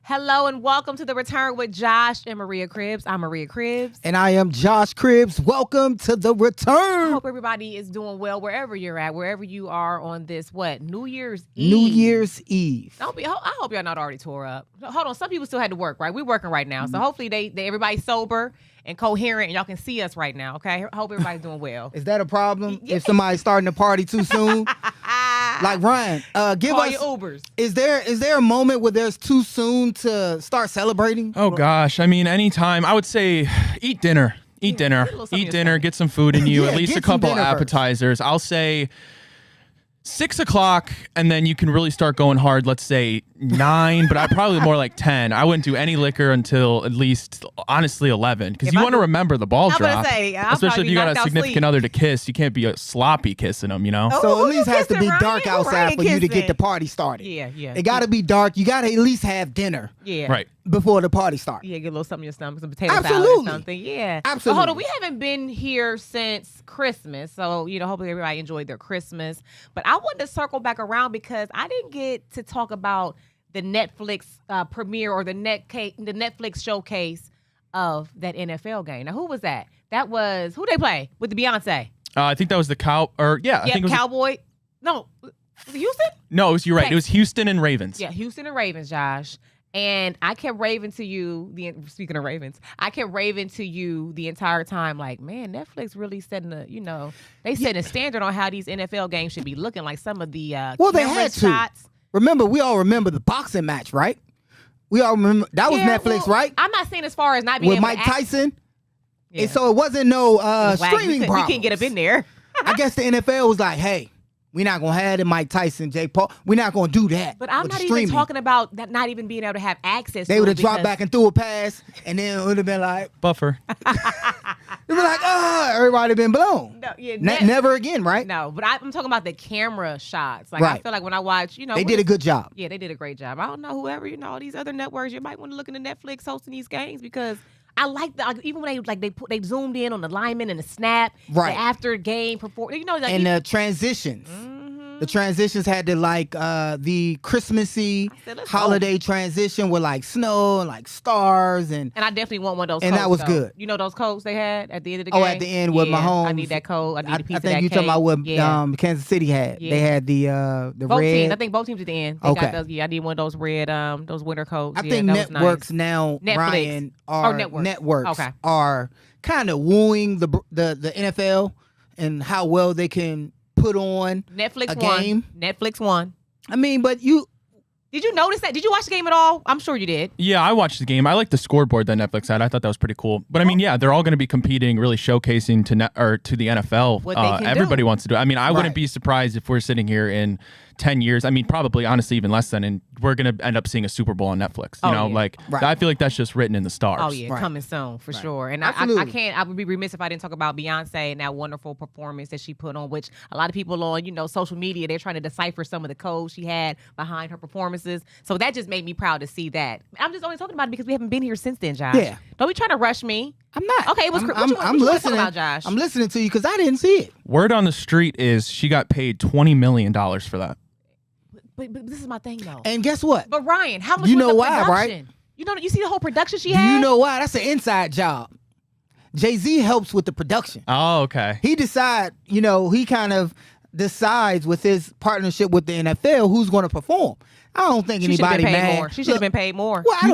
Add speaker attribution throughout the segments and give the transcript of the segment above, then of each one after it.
Speaker 1: Hello and welcome to The Return with Josh and Maria Cribbs. I'm Maria Cribbs.
Speaker 2: And I am Josh Cribbs. Welcome to The
Speaker 1: I
Speaker 2: Return.
Speaker 1: hope everybody is doing well wherever you're at, wherever you are on this, New Year's Eve?
Speaker 2: New Year's Eve.
Speaker 1: I hope y'all not already tore up. Hold on, some people still had to work, right? We're working right now. So hopefully they everybody's sober and coherent and y'all can see us right now, okay? I hope everybody's doing well.
Speaker 2: Is that a problem if somebody's starting to party too soon? Like Ryan, give
Speaker 1: Call
Speaker 2: us
Speaker 1: your Ubers.
Speaker 2: Is there a moment where there's too soon to start celebrating?
Speaker 3: Oh gosh, I mean, anytime. I would say eat dinner. Eat dinner.
Speaker 1: get a little something
Speaker 3: Eat
Speaker 1: in
Speaker 3: dinner.
Speaker 1: your
Speaker 3: Get some food in you.
Speaker 2: Yeah,
Speaker 3: At least
Speaker 2: get
Speaker 3: a
Speaker 2: some
Speaker 3: couple
Speaker 2: dinner first.
Speaker 3: appetizers. I'll say 6 o'clock, and then you can really start going hard. Let's say 9, but I probably more like 10. I wouldn't do any liquor until at least, honestly, 11, because you want to remember the ball
Speaker 1: I'm gonna
Speaker 3: drop.
Speaker 1: say, I'll
Speaker 3: Especially
Speaker 1: probably
Speaker 3: if you got
Speaker 1: knocked
Speaker 3: a
Speaker 1: out
Speaker 3: significant
Speaker 1: sleep.
Speaker 3: other to kiss. You can't be a sloppy kissing them, you know?
Speaker 1: Oh,
Speaker 2: So
Speaker 1: who
Speaker 2: at least
Speaker 1: you
Speaker 2: has to
Speaker 1: kissing,
Speaker 2: be
Speaker 1: Ryan?
Speaker 2: dark
Speaker 1: Who
Speaker 2: outside
Speaker 1: Ryan
Speaker 2: for you to
Speaker 1: kissing?
Speaker 2: get the party started.
Speaker 1: Yeah.
Speaker 2: It got to be dark. You got to at least have dinner
Speaker 1: Yeah.
Speaker 3: Right.
Speaker 2: before the party starts.
Speaker 1: Yeah, get a little something in your stomach, some potato salad
Speaker 2: Absolutely.
Speaker 1: or something. Yeah.
Speaker 2: Absolutely.
Speaker 1: But hold on, we haven't been here since Christmas. So, hopefully everybody enjoyed their Christmas. But I wanted to circle back around because I didn't get to talk about the Netflix premiere or the Netflix showcase of that NFL game. Now, who was that? That was, who they play with the Beyonce?
Speaker 3: I think that was the I think it was,
Speaker 1: Cowboy. No, was it Houston?
Speaker 3: no, you're right.
Speaker 1: Okay.
Speaker 3: It was Houston and Ravens.
Speaker 1: Yeah, Houston and Ravens, Josh. And I kept raving to you, speaking of Ravens, I kept raving to you the entire time, like, man, Netflix really setting they setting a standard on how these NFL games should be looking, like some of the
Speaker 2: Well, they
Speaker 1: camera
Speaker 2: had to.
Speaker 1: shots.
Speaker 2: Remember, we all remember the boxing match, right? We all remember that was
Speaker 1: Yeah,
Speaker 2: Netflix,
Speaker 1: well,
Speaker 2: right?
Speaker 1: I'm not saying as far as not being
Speaker 2: With
Speaker 1: able
Speaker 2: Mike
Speaker 1: to act-
Speaker 2: Tyson.
Speaker 1: Yeah.
Speaker 2: And so it wasn't no
Speaker 1: It was wacky.
Speaker 2: streaming
Speaker 1: You
Speaker 2: problem.
Speaker 1: can't get up in there.
Speaker 2: I guess the NFL was like, hey, we're not going to have the Mike Tyson, Jake Paul. We're not going to do that.
Speaker 1: But I'm
Speaker 2: with
Speaker 1: not
Speaker 2: streaming.
Speaker 1: even talking about that not even being able to have access
Speaker 2: They
Speaker 1: to
Speaker 2: would
Speaker 1: it
Speaker 2: have dropped
Speaker 1: because-
Speaker 2: back and threw a pass, and then it would have been like,
Speaker 3: Buffer.
Speaker 2: they were like, oh, everybody been blown.
Speaker 1: No, yeah,
Speaker 2: Never again, right?
Speaker 1: No, but I'm talking about the camera shots. Like I
Speaker 2: Right.
Speaker 1: feel like when I watch,
Speaker 2: They did a good job.
Speaker 1: Yeah, they did a great job. I don't know whoever, all these other networks, you might want to look into Netflix hosting these games because I even when they zoomed in on the lineman and the snap,
Speaker 2: Right.
Speaker 1: the after game performance,
Speaker 2: And the transitions. The transitions had to the Christmassy
Speaker 1: said, let's
Speaker 2: holiday transition with like snow and like stars and
Speaker 1: I definitely want one of those
Speaker 2: And
Speaker 1: coats,
Speaker 2: that was
Speaker 1: though.
Speaker 2: good.
Speaker 1: You know those coats they had at the end of the game?
Speaker 2: at the end with
Speaker 1: Yeah,
Speaker 2: Mahomes.
Speaker 1: I need that coat. I need a piece
Speaker 2: I
Speaker 1: of
Speaker 2: think
Speaker 1: that
Speaker 2: you talking about what
Speaker 1: yeah.
Speaker 2: Kansas City had.
Speaker 1: Yeah.
Speaker 2: They had the
Speaker 1: both
Speaker 2: red.
Speaker 1: teams. I think both teams at the end. They
Speaker 2: Okay.
Speaker 1: got those. Yeah, I need one of those red, those winter coats.
Speaker 2: I
Speaker 1: Yeah,
Speaker 2: think
Speaker 1: that was
Speaker 2: networks
Speaker 1: nice.
Speaker 2: now,
Speaker 1: Netflix.
Speaker 2: Ryan,
Speaker 1: Or
Speaker 2: are
Speaker 1: networks. Okay.
Speaker 2: are kind of wooing the NFL and how well they can put on
Speaker 1: Netflix
Speaker 2: a
Speaker 1: won.
Speaker 2: game.
Speaker 1: Netflix won.
Speaker 2: I mean, but you
Speaker 1: Did you notice that? Did you watch the game at all? I'm sure you did.
Speaker 3: Yeah, I watched the game. I like the scoreboard that Netflix had. I thought that was pretty cool. But I mean, yeah, they're all going to be competing, really showcasing to the NFL.
Speaker 1: What they can do.
Speaker 3: Everybody wants to do. I mean, I
Speaker 2: Right.
Speaker 3: wouldn't be surprised if we're sitting here in 10 years. I mean, probably, honestly, even less than, and we're going to end up seeing a Super Bowl on Netflix. You know,
Speaker 1: yeah.
Speaker 3: like
Speaker 2: Right.
Speaker 3: I feel like that's just written in the stars.
Speaker 1: Oh yeah,
Speaker 2: Right.
Speaker 1: coming soon for sure. And I
Speaker 2: Absolutely.
Speaker 1: I would be remiss if I didn't talk about Beyonce and that wonderful performance that she put on, which a lot of people on social media, they're trying to decipher some of the codes she had behind her performances. So that just made me proud to see that. I'm just only talking about it because we haven't been here since then, Josh.
Speaker 2: Yeah.
Speaker 1: Don't be trying to rush me.
Speaker 2: I'm not.
Speaker 1: Okay, it was
Speaker 2: I'm,
Speaker 1: what you
Speaker 2: I'm
Speaker 1: wanna talk
Speaker 2: listening.
Speaker 1: about, Josh?
Speaker 2: I'm listening to you because I didn't see it.
Speaker 3: Word on the street is she got paid $20 million for that.
Speaker 1: But this is my thing though.
Speaker 2: And guess what?
Speaker 1: But Ryan, how much
Speaker 2: You
Speaker 1: was
Speaker 2: know
Speaker 1: the
Speaker 2: why, right?
Speaker 1: production? You see the whole production she
Speaker 2: Do
Speaker 1: had?
Speaker 2: you know why? That's an inside job. Jay-Z helps with the production.
Speaker 3: Oh, okay.
Speaker 2: He he kind of decides with his partnership with the NFL who's going to perform. I don't think
Speaker 1: She should have
Speaker 2: anybody
Speaker 1: been paid
Speaker 2: mad.
Speaker 1: more. She should have been paid more.
Speaker 2: Well, I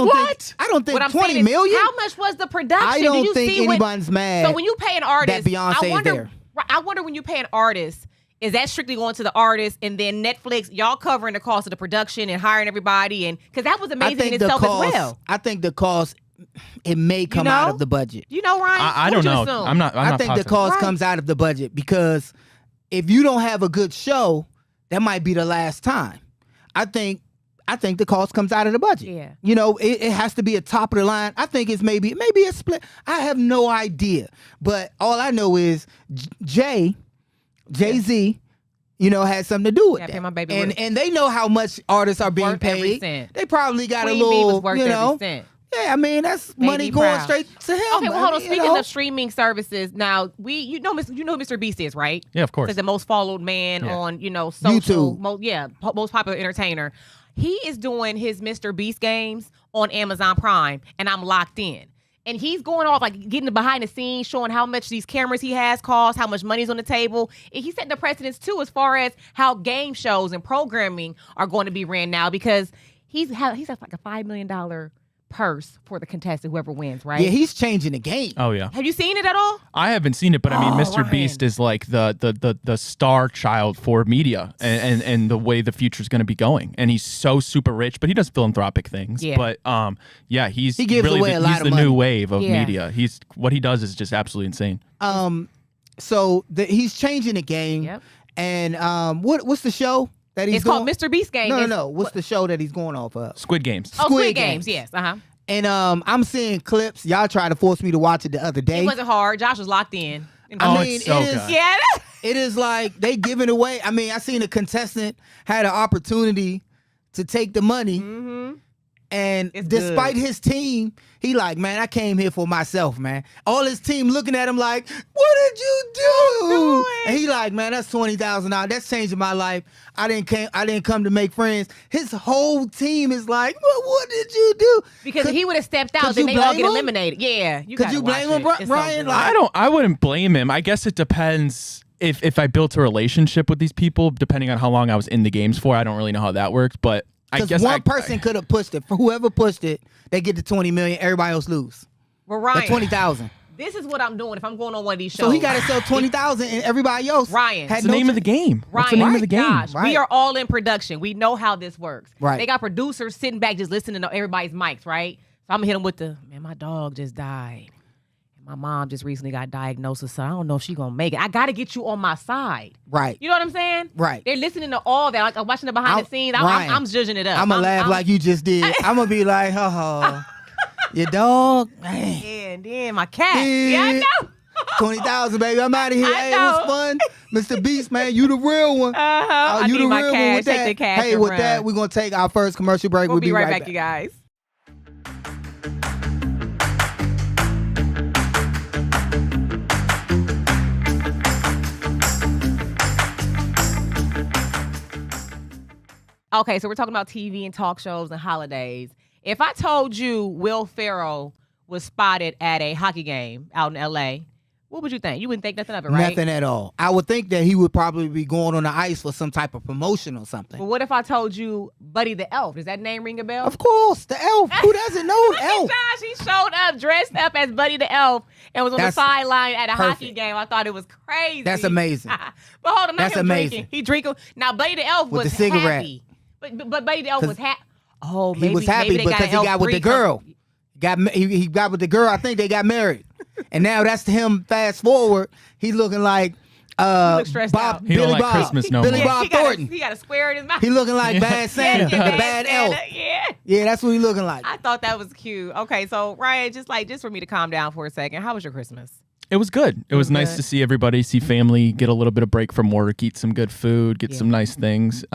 Speaker 2: don't think
Speaker 1: What I'm
Speaker 2: 20
Speaker 1: saying is,
Speaker 2: million.
Speaker 1: how much was the production?
Speaker 2: I
Speaker 1: Did
Speaker 2: don't
Speaker 1: you
Speaker 2: think
Speaker 1: see what-
Speaker 2: anyone's mad.
Speaker 1: So when you pay an artist,
Speaker 2: Beyonce
Speaker 1: I
Speaker 2: is
Speaker 1: wonder,
Speaker 2: there.
Speaker 1: I wonder when you pay an artist, is that strictly going to the artist and then Netflix, y'all covering the cost of the production and hiring everybody? And because that was
Speaker 2: I
Speaker 1: amazing
Speaker 2: think
Speaker 1: in
Speaker 2: the
Speaker 1: itself
Speaker 2: cost.
Speaker 1: as well.
Speaker 2: I think the cost it may come out
Speaker 1: know?
Speaker 2: of the budget.
Speaker 1: You know, Ryan?
Speaker 3: I
Speaker 1: What
Speaker 3: don't
Speaker 1: would you
Speaker 3: know.
Speaker 1: assume?
Speaker 3: I'm not
Speaker 2: I think
Speaker 3: positive.
Speaker 2: the cost
Speaker 1: Right.
Speaker 2: comes out of the budget because if you don't have a good show, that might be the last time. I think the cost comes out of the budget.
Speaker 1: Yeah.
Speaker 2: It has to be a top of the line. I think it's maybe a split. I have no idea. But all I know is Jay-Z, had something to do with
Speaker 1: Yeah,
Speaker 2: that.
Speaker 1: pay my baby
Speaker 2: and
Speaker 1: worth.
Speaker 2: and they know how much artists are being
Speaker 1: Worth every
Speaker 2: paid.
Speaker 1: cent.
Speaker 2: They probably got
Speaker 1: Queen
Speaker 2: a
Speaker 1: Bee
Speaker 2: little,
Speaker 1: was worth every cent.
Speaker 2: Yeah, I mean that's
Speaker 1: Made
Speaker 2: money
Speaker 1: me
Speaker 2: going
Speaker 1: proud.
Speaker 2: straight to him.
Speaker 1: Okay, well, hold on.
Speaker 2: You
Speaker 1: Speaking
Speaker 2: know?
Speaker 1: of streaming services, now you know Mr. Beast is, right?
Speaker 3: Yeah, of course.
Speaker 1: He's the most followed man
Speaker 3: Yeah.
Speaker 1: on social,
Speaker 2: YouTube.
Speaker 1: most popular entertainer. He is doing his Mr. Beast games on Amazon Prime, and I'm locked in. And he's going off, like, getting the behind the scenes, showing how much these cameras he has cost, how much money's on the table. And he's setting the precedence, too, as far as how game shows and programming are going to be ran now, because he has like a $5 million purse for the contestant, whoever wins, right?
Speaker 2: Yeah, he's changing the game.
Speaker 3: Oh yeah.
Speaker 1: Have you seen it at all?
Speaker 3: I haven't seen it, but I mean,
Speaker 1: Oh,
Speaker 3: Mr.
Speaker 1: Ryan.
Speaker 3: Beast is like the star child for media and the way the future's going to be going. And he's so super rich, but he does philanthropic things.
Speaker 1: Yeah.
Speaker 3: But he's
Speaker 2: He gives
Speaker 3: really
Speaker 2: away a lot
Speaker 3: he's
Speaker 2: of
Speaker 3: the
Speaker 2: money.
Speaker 3: new wave of
Speaker 1: Yeah.
Speaker 3: media. What he does is just absolutely insane.
Speaker 2: So he's changing the game.
Speaker 1: Yep.
Speaker 2: And what's the show that he's
Speaker 1: It's called
Speaker 2: going?
Speaker 1: Mr. Beast Game.
Speaker 2: No. What's the show that he's going off of?
Speaker 3: Squid Games.
Speaker 1: Oh,
Speaker 2: Squid
Speaker 1: Squid Games,
Speaker 2: Games.
Speaker 1: yes. Uh-huh.
Speaker 2: And I'm seeing clips. Y'all tried to force me to watch it the other day.
Speaker 1: It wasn't hard. Josh was locked in.
Speaker 2: I
Speaker 3: Oh,
Speaker 2: mean,
Speaker 3: it's so
Speaker 2: it is.
Speaker 3: good.
Speaker 1: Yeah.
Speaker 2: It is like they giving away. I mean, I seen a contestant had an opportunity to take the money, and
Speaker 1: It's
Speaker 2: despite
Speaker 1: good.
Speaker 2: his team, he like, man, I came here for myself, man. All his team looking at him like, what did you do? And he like, man, that's $20,000. That's changing my life. I didn't come to make friends. His whole team is like, what did you do?
Speaker 1: Because if he would have stepped out,
Speaker 2: could
Speaker 1: then
Speaker 2: you
Speaker 1: they all
Speaker 2: blame
Speaker 1: get
Speaker 2: him?
Speaker 1: eliminated. Yeah.
Speaker 2: Could
Speaker 1: gotta
Speaker 2: you blame
Speaker 1: watch
Speaker 2: him,
Speaker 1: it. It's so
Speaker 2: Ryan?
Speaker 1: good.
Speaker 2: Like-
Speaker 3: I wouldn't blame him. I guess it depends if I built a relationship with these people, depending on how long I was in the games for. I don't really know how that works, but I
Speaker 2: Because
Speaker 3: guess
Speaker 2: one person could have pushed it. For whoever pushed it, they get the 20 million. Everybody else lose.
Speaker 1: Well,
Speaker 2: The
Speaker 1: Ryan,
Speaker 2: 20,000.
Speaker 1: this is what I'm doing if I'm going on one of these shows.
Speaker 2: So he got to sell 20,000, and everybody else
Speaker 1: Ryan.
Speaker 2: had
Speaker 3: It's the
Speaker 2: no
Speaker 3: name of the game. What's the
Speaker 1: Ryan,
Speaker 3: name of the game?
Speaker 1: Gosh,
Speaker 2: Right.
Speaker 1: we are all in production. We know how this works.
Speaker 2: Right.
Speaker 1: They got producers sitting back just listening to everybody's mics, right? So I'm going to hit them with man, my dog just died. And my mom just recently got diagnosed with something. I don't know if she's going to make it. I got to get you on my side.
Speaker 2: Right.
Speaker 1: You know what I'm saying?
Speaker 2: Right.
Speaker 1: They're listening to all that. Like, I'm watching the behind the scenes.
Speaker 2: Ryan,
Speaker 1: I'm judging it up.
Speaker 2: I'm going to laugh like you just did. I'm going to be like, your dog, man.
Speaker 1: And then my cat. Yeah, I know.
Speaker 2: 20,000, baby. I'm out of here.
Speaker 1: I
Speaker 2: Hey, it was
Speaker 1: know.
Speaker 2: fun. Mr. Beast, man, you the real one.
Speaker 1: I
Speaker 2: you
Speaker 1: need
Speaker 2: the
Speaker 1: my
Speaker 2: real one
Speaker 1: cash.
Speaker 2: with
Speaker 1: Take
Speaker 2: that.
Speaker 1: the cash
Speaker 2: Hey,
Speaker 1: and
Speaker 2: with
Speaker 1: run.
Speaker 2: that, we're going to take our first commercial break.
Speaker 1: We'll be right back, you guys. Okay, so we're talking about TV and talk shows and holidays. If I told you Will Ferrell was spotted at a hockey game out in L.A., what would you think? You wouldn't think nothing of it, right?
Speaker 2: Nothing at all. I would think that he would probably be going on the ice for some type of promotion or something.
Speaker 1: But what if I told you Buddy the Elf? Does that name ring a bell?
Speaker 2: Of course, the elf. Who doesn't know the elf?
Speaker 1: Gosh, he showed up dressed up as Buddy the Elf and was on
Speaker 2: That's
Speaker 1: the sideline at a hockey
Speaker 2: perfect.
Speaker 1: game. I thought it was crazy.
Speaker 2: That's amazing.
Speaker 1: But hold on, not
Speaker 2: That's
Speaker 1: him
Speaker 2: amazing.
Speaker 1: drinking. He drinking. Now Buddy the Elf
Speaker 2: With
Speaker 1: was
Speaker 2: the cigarette.
Speaker 1: happy. But Buddy the Elf was happy. Oh, maybe
Speaker 2: He was happy
Speaker 1: maybe they
Speaker 2: because he
Speaker 1: an
Speaker 2: got with the
Speaker 1: elf
Speaker 2: girl. He got with the girl. I think they got married. And now that's him. Fast forward, he's looking like
Speaker 1: looks stressed
Speaker 2: Bob.
Speaker 1: out.
Speaker 3: He don't
Speaker 2: Billy
Speaker 3: like
Speaker 2: Bob.
Speaker 3: Christmas no
Speaker 2: Billy
Speaker 3: more.
Speaker 2: Bob
Speaker 1: he got
Speaker 2: Thornton.
Speaker 1: he got a square in his mouth.
Speaker 2: He looking like Bad Santa,
Speaker 1: Yeah,
Speaker 2: the bad elf.
Speaker 1: Santa, yeah.
Speaker 2: Yeah, that's what he looking like.
Speaker 1: I thought that was cute. Okay, so Ryan, just for me to calm down for a second, how was your Christmas?
Speaker 3: It was good. It was nice
Speaker 1: good.
Speaker 3: to see everybody, see family, get a little bit of break from work, eat some good food, get
Speaker 1: Yeah.
Speaker 3: some nice things. It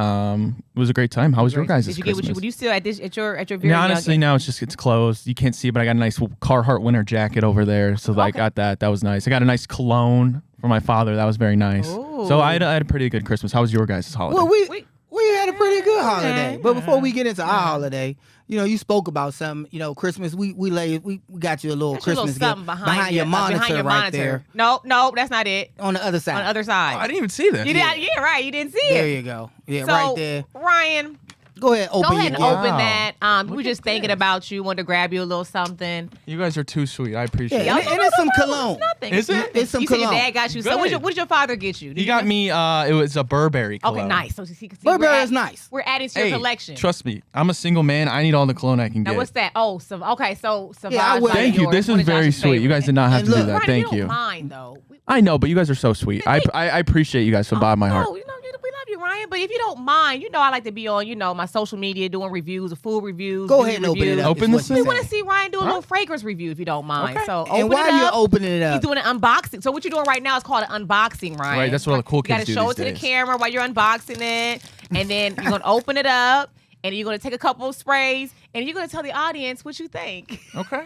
Speaker 3: was a great time. How was your guys'
Speaker 1: Did you get
Speaker 3: Christmas?
Speaker 1: would you still at your very
Speaker 3: Yeah, honestly,
Speaker 1: young?
Speaker 3: now it's closed. You can't see it, but I got a nice Carhartt winter jacket over there, so I
Speaker 1: Okay.
Speaker 3: got that. That was nice. I got a nice cologne for my father. That was very nice. So I had a pretty good Christmas. How was your guys' holiday?
Speaker 2: Well,
Speaker 1: We-
Speaker 2: we had a pretty good holiday.
Speaker 1: Okay.
Speaker 2: But before we get into our holiday, you spoke about something. Christmas. We got you a little
Speaker 1: That's your little
Speaker 2: Christmas
Speaker 1: something
Speaker 2: gift
Speaker 1: behind
Speaker 2: your monitor
Speaker 1: behind your
Speaker 2: right
Speaker 1: monitor.
Speaker 2: there
Speaker 1: No, that's not it.
Speaker 2: on the other side.
Speaker 1: On the other
Speaker 3: Oh,
Speaker 1: side.
Speaker 3: I didn't even see that.
Speaker 1: You did, yeah, right. You didn't see
Speaker 2: There
Speaker 1: it.
Speaker 2: you go. Yeah,
Speaker 1: So,
Speaker 2: right there.
Speaker 1: Ryan,
Speaker 2: Go ahead, open
Speaker 1: go ahead
Speaker 2: your
Speaker 1: and
Speaker 2: gift.
Speaker 1: open
Speaker 3: Wow.
Speaker 1: that. We were
Speaker 3: Look
Speaker 1: just
Speaker 3: at
Speaker 1: thinking
Speaker 3: this.
Speaker 1: about you. Wanted to grab you a little something.
Speaker 3: You guys are too sweet. I appreciate
Speaker 2: Yeah,
Speaker 3: it.
Speaker 2: and it's some cologne.
Speaker 1: It's nothing.
Speaker 3: Is it?
Speaker 1: nothing.
Speaker 2: It's some
Speaker 1: you said your
Speaker 2: cologne.
Speaker 1: dad got you. So
Speaker 3: Good.
Speaker 1: what did your father get you? Did
Speaker 3: He
Speaker 1: you
Speaker 3: got
Speaker 1: know?
Speaker 3: me. It was a Burberry cologne.
Speaker 1: Okay, nice. So see,
Speaker 2: Burberry
Speaker 1: we're
Speaker 2: is nice.
Speaker 1: We're adding to your
Speaker 3: Hey,
Speaker 1: collection.
Speaker 3: trust me, I'm a single man. I need all the cologne I can
Speaker 1: Now
Speaker 3: get.
Speaker 1: what's that? Oh, so okay, so
Speaker 2: Yeah, I will.
Speaker 3: Thank you. This is very sweet. You guys did not have
Speaker 2: And
Speaker 3: to do
Speaker 2: look-
Speaker 3: that.
Speaker 1: Ryan,
Speaker 3: Thank
Speaker 1: you.
Speaker 3: you.
Speaker 1: Don't mind though.
Speaker 3: I know, but you guys are so sweet. I appreciate you guys from the bottom of my heart.
Speaker 1: No, we love you, Ryan. But if you don't mind, I like to be on, my social media doing reviews, food reviews.
Speaker 2: Go
Speaker 1: beauty
Speaker 2: ahead and open
Speaker 1: reviews.
Speaker 2: it up.
Speaker 3: Open
Speaker 2: is
Speaker 3: this
Speaker 2: what
Speaker 1: We
Speaker 2: you
Speaker 1: want to
Speaker 2: said.
Speaker 1: see Ryan do a little fragrance review if you don't mind.
Speaker 3: Okay.
Speaker 1: So
Speaker 2: And
Speaker 1: open
Speaker 2: while
Speaker 1: it
Speaker 2: you're
Speaker 1: up.
Speaker 2: opening it
Speaker 1: He's
Speaker 2: up,
Speaker 1: doing an unboxing. So what you're doing right now is called an unboxing, Ryan.
Speaker 3: Right, that's what all the cool
Speaker 1: You
Speaker 3: kids
Speaker 1: gotta
Speaker 3: do
Speaker 1: show
Speaker 3: these
Speaker 1: it to the
Speaker 3: days.
Speaker 1: camera while you're unboxing it, and then you're gonna open it up, and you're gonna take a couple of sprays, and you're gonna tell the audience what you think.
Speaker 3: Okay.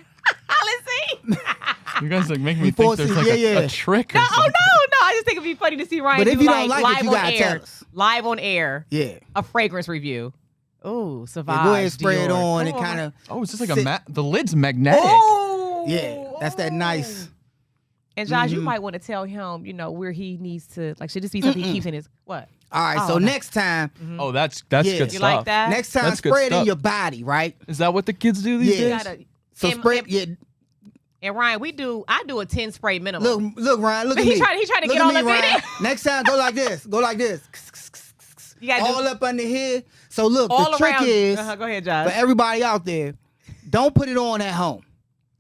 Speaker 1: Let's see.
Speaker 3: You guys make me
Speaker 2: Before
Speaker 3: think there's
Speaker 2: see-
Speaker 3: like
Speaker 2: yeah, yeah.
Speaker 3: a trick or
Speaker 1: No,
Speaker 3: something.
Speaker 1: no. I just think it'd be funny to see Ryan
Speaker 2: But if
Speaker 1: do
Speaker 2: you don't like it,
Speaker 1: live
Speaker 2: you
Speaker 1: on
Speaker 2: gotta
Speaker 1: air,
Speaker 2: tell us.
Speaker 1: live on air,
Speaker 2: yeah.
Speaker 1: a fragrance review. Oh,
Speaker 2: Yeah,
Speaker 1: Savage.
Speaker 2: go ahead and spray it
Speaker 1: Dior.
Speaker 2: on and
Speaker 1: Oh,
Speaker 2: kind of.
Speaker 3: Oh, it's just like the lid's magnetic.
Speaker 1: Oh,
Speaker 2: Yeah, that's that nice.
Speaker 1: And Josh, you
Speaker 2: Mhm.
Speaker 1: might want to tell him, where he needs to, like, should this be something he keeps in his what?
Speaker 2: All right,
Speaker 1: Oh,
Speaker 2: so
Speaker 1: no.
Speaker 2: next time,
Speaker 3: Oh, that's
Speaker 2: Yeah.
Speaker 3: good
Speaker 2: You
Speaker 3: stuff.
Speaker 1: You like that?
Speaker 2: next time,
Speaker 3: That's good
Speaker 2: spray it in
Speaker 3: stuff.
Speaker 2: your body, right?
Speaker 3: Is that what the kids do these
Speaker 2: Yeah.
Speaker 1: You
Speaker 3: days?
Speaker 1: gotta,
Speaker 2: So
Speaker 1: and,
Speaker 2: spray.
Speaker 1: and,
Speaker 2: Yeah,
Speaker 1: and Ryan, I do a 10 spray minimum.
Speaker 2: look, Ryan, look at
Speaker 1: He
Speaker 2: me.
Speaker 1: trying to
Speaker 2: Look
Speaker 1: get
Speaker 2: at
Speaker 1: all
Speaker 2: me,
Speaker 1: up in
Speaker 2: Ryan.
Speaker 1: it.
Speaker 2: Next time, go like this. Go like this.
Speaker 1: You gotta
Speaker 2: All
Speaker 1: do
Speaker 2: up under here. So look,
Speaker 1: all
Speaker 2: the trick
Speaker 1: around.
Speaker 2: is
Speaker 1: Go ahead,
Speaker 2: for
Speaker 1: Josh.
Speaker 2: everybody out there, don't put it on at home.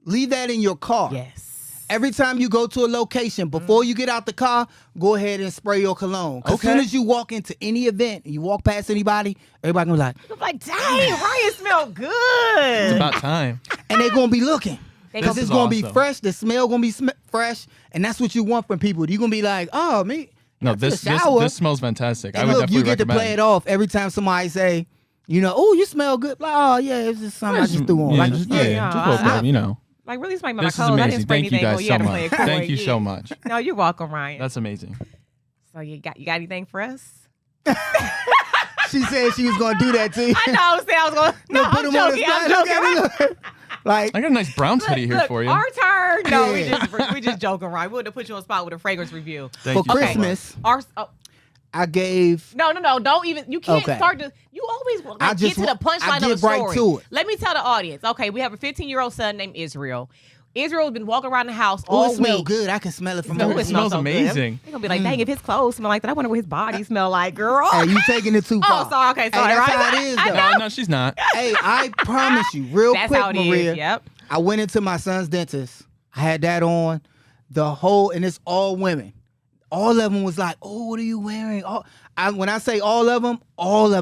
Speaker 2: Leave that in your car.
Speaker 1: Yes.
Speaker 2: Every time you go to a location, before you get out the car, go ahead and spray your cologne. 'Cause as soon
Speaker 3: Okay.
Speaker 2: as you walk into any event and you walk past anybody, everybody gonna be like,
Speaker 1: I'm like, dang, Ryan smell
Speaker 3: It's
Speaker 1: good.
Speaker 3: about time.
Speaker 2: and they're gonna be looking.
Speaker 1: They
Speaker 2: Because
Speaker 1: gonna-
Speaker 2: it's
Speaker 3: This is
Speaker 2: gonna be
Speaker 3: awesome.
Speaker 2: fresh. The smell gonna be fresh, and that's what you want from people. You're gonna be like, oh, me.
Speaker 3: No,
Speaker 2: after the
Speaker 3: this
Speaker 2: shower.
Speaker 3: this smells fantastic. I
Speaker 2: And
Speaker 3: would
Speaker 2: look,
Speaker 3: definitely
Speaker 2: you get
Speaker 3: recommend.
Speaker 2: to play it off every time somebody say, oh, you smell good. Like, oh yeah, it's just something I just threw on.
Speaker 3: Yeah,
Speaker 2: Like,
Speaker 3: just,
Speaker 2: yeah.
Speaker 1: yeah.
Speaker 3: just look
Speaker 1: I-
Speaker 3: good,
Speaker 1: Like, really smell my
Speaker 3: This is
Speaker 1: clothes. I didn't
Speaker 3: amazing.
Speaker 1: spray
Speaker 3: Thank you
Speaker 1: anything.
Speaker 3: guys
Speaker 1: You
Speaker 3: so
Speaker 1: gotta play
Speaker 3: much.
Speaker 1: it cool.
Speaker 3: Thank you
Speaker 1: Yeah.
Speaker 3: so much.
Speaker 1: No, you're welcome, Ryan.
Speaker 3: That's amazing.
Speaker 1: So you got anything for us?
Speaker 2: She said she was gonna do that to you.
Speaker 1: I know. I was going. No,
Speaker 2: Look, put
Speaker 1: I'm
Speaker 2: him on the
Speaker 1: joking.
Speaker 2: spot.
Speaker 1: I'm
Speaker 2: Look
Speaker 1: joking.
Speaker 2: at me, look. Like,
Speaker 3: I got a nice brown teddy here
Speaker 1: Look,
Speaker 3: for you.
Speaker 1: Our turn. No,
Speaker 2: Yeah.
Speaker 1: we just joking, Ryan. We would have put you on spot with a fragrance review.
Speaker 3: Thank
Speaker 2: for
Speaker 3: you so much.
Speaker 2: Christmas,
Speaker 1: Our
Speaker 2: I gave.
Speaker 1: no. Don't even. You can't
Speaker 2: Okay.
Speaker 1: start to. You always like,
Speaker 2: I just
Speaker 1: get to the
Speaker 2: wa- I
Speaker 1: punchline of
Speaker 2: get
Speaker 1: the
Speaker 2: right
Speaker 1: story.
Speaker 2: to it.
Speaker 1: Let me tell the audience. Okay, we have a 15-year-old son named Israel. Israel has been walking around the house
Speaker 2: Oh,
Speaker 1: all
Speaker 2: it smells
Speaker 1: week.
Speaker 2: good. I can smell it from
Speaker 1: No,
Speaker 2: over
Speaker 3: it
Speaker 2: here.
Speaker 3: smells
Speaker 1: so good.
Speaker 3: amazing.
Speaker 1: They're gonna be like, dang, if his clothes smell like that, I wonder what his body smell like, girl.
Speaker 2: Hey, you taking it too far.
Speaker 1: Oh, sorry. Okay, sorry.
Speaker 2: Hey, that's
Speaker 1: right?
Speaker 2: how it is,
Speaker 1: I
Speaker 2: though.
Speaker 1: know.
Speaker 3: No, she's not.
Speaker 2: Hey, I promise you, real
Speaker 1: That's
Speaker 2: quick,
Speaker 1: how it
Speaker 2: Maria.
Speaker 1: is. Yep.
Speaker 2: I went into my son's dentist. I had that on, and it's all women. All of them was like, "Oh, what are you wearing?" When I say all of them,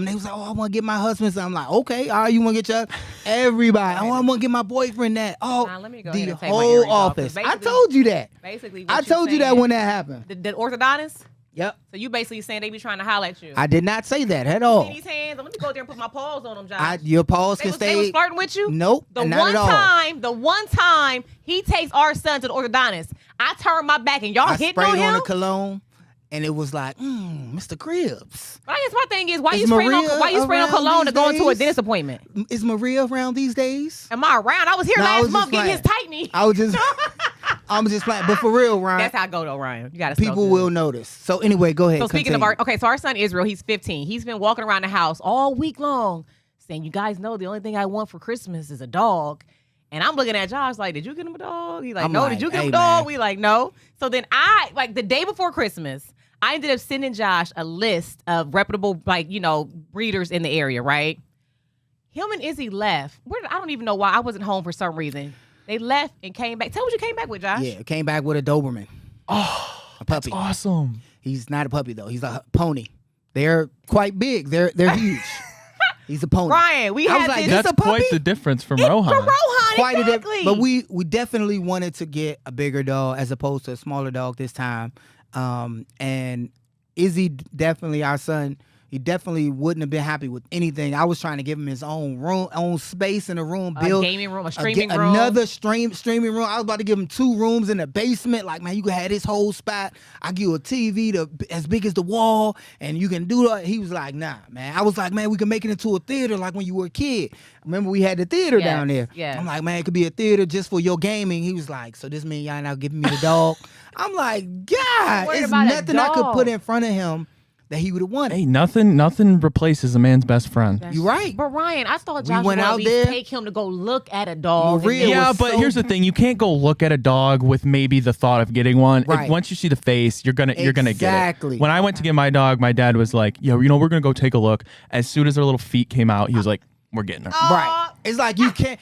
Speaker 2: they was like, "Oh, I want to get my husband." So I'm like, "Okay, all right, you want to get your everybody? Oh, I want to get my boyfriend that." Oh,
Speaker 1: Nah, let me go
Speaker 2: the
Speaker 1: ahead and take my
Speaker 2: whole
Speaker 1: earrings off, 'cause
Speaker 2: office. I
Speaker 1: basically-
Speaker 2: told you that.
Speaker 1: Basically,
Speaker 2: I
Speaker 1: what you're
Speaker 2: told you that
Speaker 1: saying-
Speaker 2: when that happened.
Speaker 1: the orthodontist.
Speaker 2: Yep,
Speaker 1: So you basically saying they be trying to holler at you.
Speaker 2: I did not say that at all.
Speaker 1: See these hands? Let me go there and put my paws on them, Josh.
Speaker 2: Your paws
Speaker 1: they
Speaker 2: can
Speaker 1: was, they was
Speaker 2: stay.
Speaker 1: flirting with you?
Speaker 2: Nope,
Speaker 1: The
Speaker 2: not
Speaker 1: one
Speaker 2: at all.
Speaker 1: time he takes our son to the orthodontist, I turned my back and y'all
Speaker 2: I
Speaker 1: hitting
Speaker 2: sprayed
Speaker 1: on him.
Speaker 2: on a cologne, and it was like, Mr. Cribs.
Speaker 1: I guess my thing is, why
Speaker 2: Is
Speaker 1: you spraying
Speaker 2: Maria
Speaker 1: on
Speaker 2: around
Speaker 1: cologne to
Speaker 2: these
Speaker 1: go into a
Speaker 2: days?
Speaker 1: dentist appointment?
Speaker 2: Is Maria around these days?
Speaker 1: Am I around? I was here
Speaker 2: No, I
Speaker 1: last
Speaker 2: was
Speaker 1: month
Speaker 2: just
Speaker 1: getting his tightening.
Speaker 2: I was just, I'm just playing. But for real, Ryan,
Speaker 1: That's how I go though, Ryan. You got to.
Speaker 2: people will notice. So anyway, go ahead.
Speaker 1: So speaking of
Speaker 2: continue.
Speaker 1: so our son Israel, he's 15. He's been walking around the house all week long, saying, "You guys know the only thing I want for Christmas is a dog." And I'm looking at Josh like, "Did you get him a dog?" He's like,
Speaker 2: I'm
Speaker 1: "No."
Speaker 2: like,
Speaker 1: Did you get him
Speaker 2: "Hey,
Speaker 1: a dog?
Speaker 2: man."
Speaker 1: We like, "No." So then I the day before Christmas, I ended up sending Josh a list of reputable breeders in the area. Right? Him and Izzy left. I don't even know why. I wasn't home for some reason. They left and came back. Tell me what you came back with, Josh.
Speaker 2: Yeah, came back with a Doberman.
Speaker 3: Oh,
Speaker 2: A puppy.
Speaker 3: awesome.
Speaker 2: He's not a puppy though. He's a pony. They're quite big. They're huge. He's a pony.
Speaker 1: Ryan, we
Speaker 2: I was
Speaker 1: had
Speaker 2: like,
Speaker 1: this.
Speaker 2: That's
Speaker 3: That's
Speaker 2: a puppy?
Speaker 3: quite the difference from Rohan.
Speaker 1: From Rohan,
Speaker 2: Quite
Speaker 1: exactly.
Speaker 2: but we definitely wanted to get a bigger dog as opposed to a smaller dog this time. And Izzy definitely, our son, he definitely wouldn't have been happy with anything. I was trying to give him his own room, own space in the room,
Speaker 1: a
Speaker 2: build
Speaker 1: gaming room, a streaming room.
Speaker 2: another streaming room. I was about to give him 2 rooms in the basement. Like, man, you can have this whole spot. I give you a TV as big as the wall, and you can do that. He was like, nah, man. I was like, man, we can make it into a theater like when you were a kid. Remember we had the theater
Speaker 1: Yes,
Speaker 2: down there.
Speaker 1: yes.
Speaker 2: I'm like, man, it could be a theater just for your gaming. He was like, so this mean y'all not giving me the dog? I'm like, God,
Speaker 1: Worried
Speaker 2: it's
Speaker 1: about a
Speaker 2: nothing I could
Speaker 1: dog.
Speaker 2: put in front of him that he would have wanted.
Speaker 3: Hey, nothing replaces a man's best friend.
Speaker 1: That's
Speaker 2: You
Speaker 1: true.
Speaker 2: right.
Speaker 1: But Ryan, I thought Josh
Speaker 2: went
Speaker 1: would at
Speaker 2: out
Speaker 1: least
Speaker 2: there.
Speaker 1: take him to go look at a dog.
Speaker 2: Maria
Speaker 1: and then-
Speaker 3: Yeah,
Speaker 2: was
Speaker 3: but
Speaker 2: so-
Speaker 3: here's the thing: you can't go look at a dog with maybe the thought of getting one.
Speaker 2: Right.
Speaker 3: Once you see the face, you're gonna get
Speaker 2: Exactly.
Speaker 3: it. When I went to get my dog, my dad was like, "Yo, we're gonna go take a look." As soon as their little feet came out, he was like, "We're getting her."
Speaker 2: Right. It's like you can't.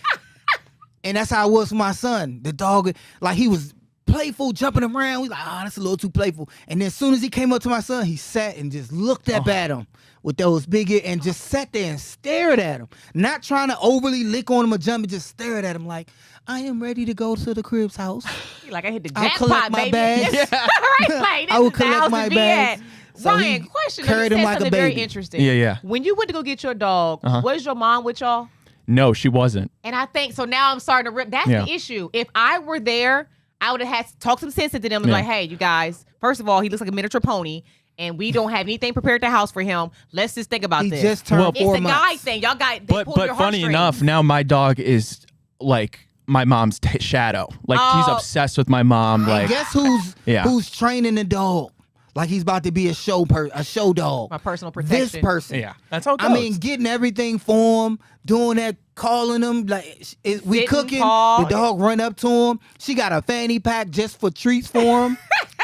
Speaker 2: And that's how it was for my son. The dog, like he was playful, jumping around. We like, that's a little too playful. And then as soon as he came up to my son, he sat and just looked up at him with those big ears and just sat there and stared at him. Not trying to overly lick on him or jump, and just stared at him like, I am ready to go to the Cribs house.
Speaker 1: He like I hit the
Speaker 2: I'll
Speaker 1: jackpot,
Speaker 2: collect my
Speaker 1: baby.
Speaker 2: bags.
Speaker 1: Right, like,
Speaker 2: I will
Speaker 1: this is the house
Speaker 2: collect my
Speaker 1: to be
Speaker 2: bags.
Speaker 1: at.
Speaker 2: So
Speaker 1: Ryan,
Speaker 2: he
Speaker 1: question.
Speaker 2: carried
Speaker 1: You
Speaker 2: him
Speaker 1: said
Speaker 2: like a
Speaker 1: something very
Speaker 2: baby.
Speaker 1: interesting.
Speaker 3: Yeah.
Speaker 1: When you went to go get your dog,
Speaker 3: Uh-huh.
Speaker 1: was your mom with y'all?
Speaker 3: No, she wasn't.
Speaker 1: And I think so. Now I'm starting to rip. That's
Speaker 3: Yeah.
Speaker 1: the issue. If I were there, I would have had to talk some sense into them and be
Speaker 3: Yeah.
Speaker 1: like, "Hey, you guys. First of all, he looks like a miniature pony, and we don't have anything prepared at the house for him. Let's just think about
Speaker 2: He
Speaker 1: this.
Speaker 2: just turned
Speaker 3: Well,
Speaker 1: it's
Speaker 2: 4
Speaker 1: a
Speaker 2: months.
Speaker 1: guy thing. Y'all got they
Speaker 3: But
Speaker 1: pull your
Speaker 3: funny
Speaker 1: heartstrings.
Speaker 3: enough, now my dog is like my mom's shadow. Like he's
Speaker 1: Oh.
Speaker 3: obsessed with my mom.
Speaker 2: And
Speaker 3: Like
Speaker 2: guess who's
Speaker 3: Yeah.
Speaker 2: who's training the dog? Like he's about to be a show dog.
Speaker 1: My personal
Speaker 2: This
Speaker 1: protection.
Speaker 2: person.
Speaker 3: yeah, that's how it
Speaker 2: I
Speaker 3: goes.
Speaker 2: mean, getting everything for him, doing that, calling him. Like we
Speaker 1: Sitting
Speaker 2: cooking,
Speaker 1: tall.
Speaker 2: the dog run up to him. She got a fanny pack just for treats for him.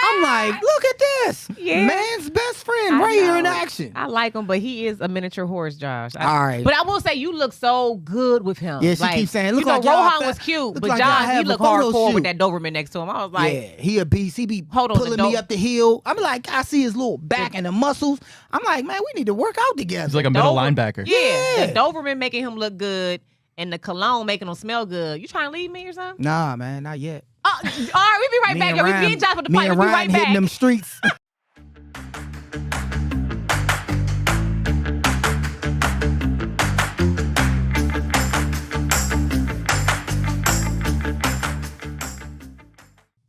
Speaker 2: I'm like, look at this,
Speaker 1: Yeah.
Speaker 2: man's best friend
Speaker 1: I
Speaker 2: right here in
Speaker 1: know.
Speaker 2: action.
Speaker 1: I like him, but he is a miniature horse, Josh.
Speaker 2: All right.
Speaker 1: But I will say, you look so good with him.
Speaker 2: Yeah, she
Speaker 1: like,
Speaker 2: keeps saying,
Speaker 1: you
Speaker 2: "Look
Speaker 1: know,
Speaker 2: like y'all
Speaker 1: Rohan
Speaker 2: fat-
Speaker 1: was cute,
Speaker 2: look
Speaker 1: but
Speaker 2: like y'all
Speaker 1: Josh, he
Speaker 2: have a
Speaker 1: looked
Speaker 2: photo
Speaker 1: hardcore
Speaker 2: shoot."
Speaker 1: with that Doberman next to him. I was like,
Speaker 2: Yeah, he a beast. He be
Speaker 1: Hold on, the
Speaker 2: pulling me
Speaker 1: dog-
Speaker 2: up the hill. I'm like, I see his little back and the muscles. I'm like, man, we need to work out together.
Speaker 3: he's like a middle
Speaker 1: Dober-
Speaker 3: linebacker.
Speaker 1: Yeah, the
Speaker 2: Yeah.
Speaker 1: Doberman making him look good, and the cologne making him smell good. You trying to leave me or something?
Speaker 2: Nah, man, not yet.
Speaker 1: All right, we be right
Speaker 2: Me
Speaker 1: back.
Speaker 2: and
Speaker 1: Yo, we
Speaker 2: Ryan-
Speaker 1: be in Josh with the
Speaker 2: me
Speaker 1: fight.
Speaker 2: and
Speaker 1: We be
Speaker 2: Ryan
Speaker 1: right
Speaker 2: hitting
Speaker 1: back.
Speaker 2: them streets.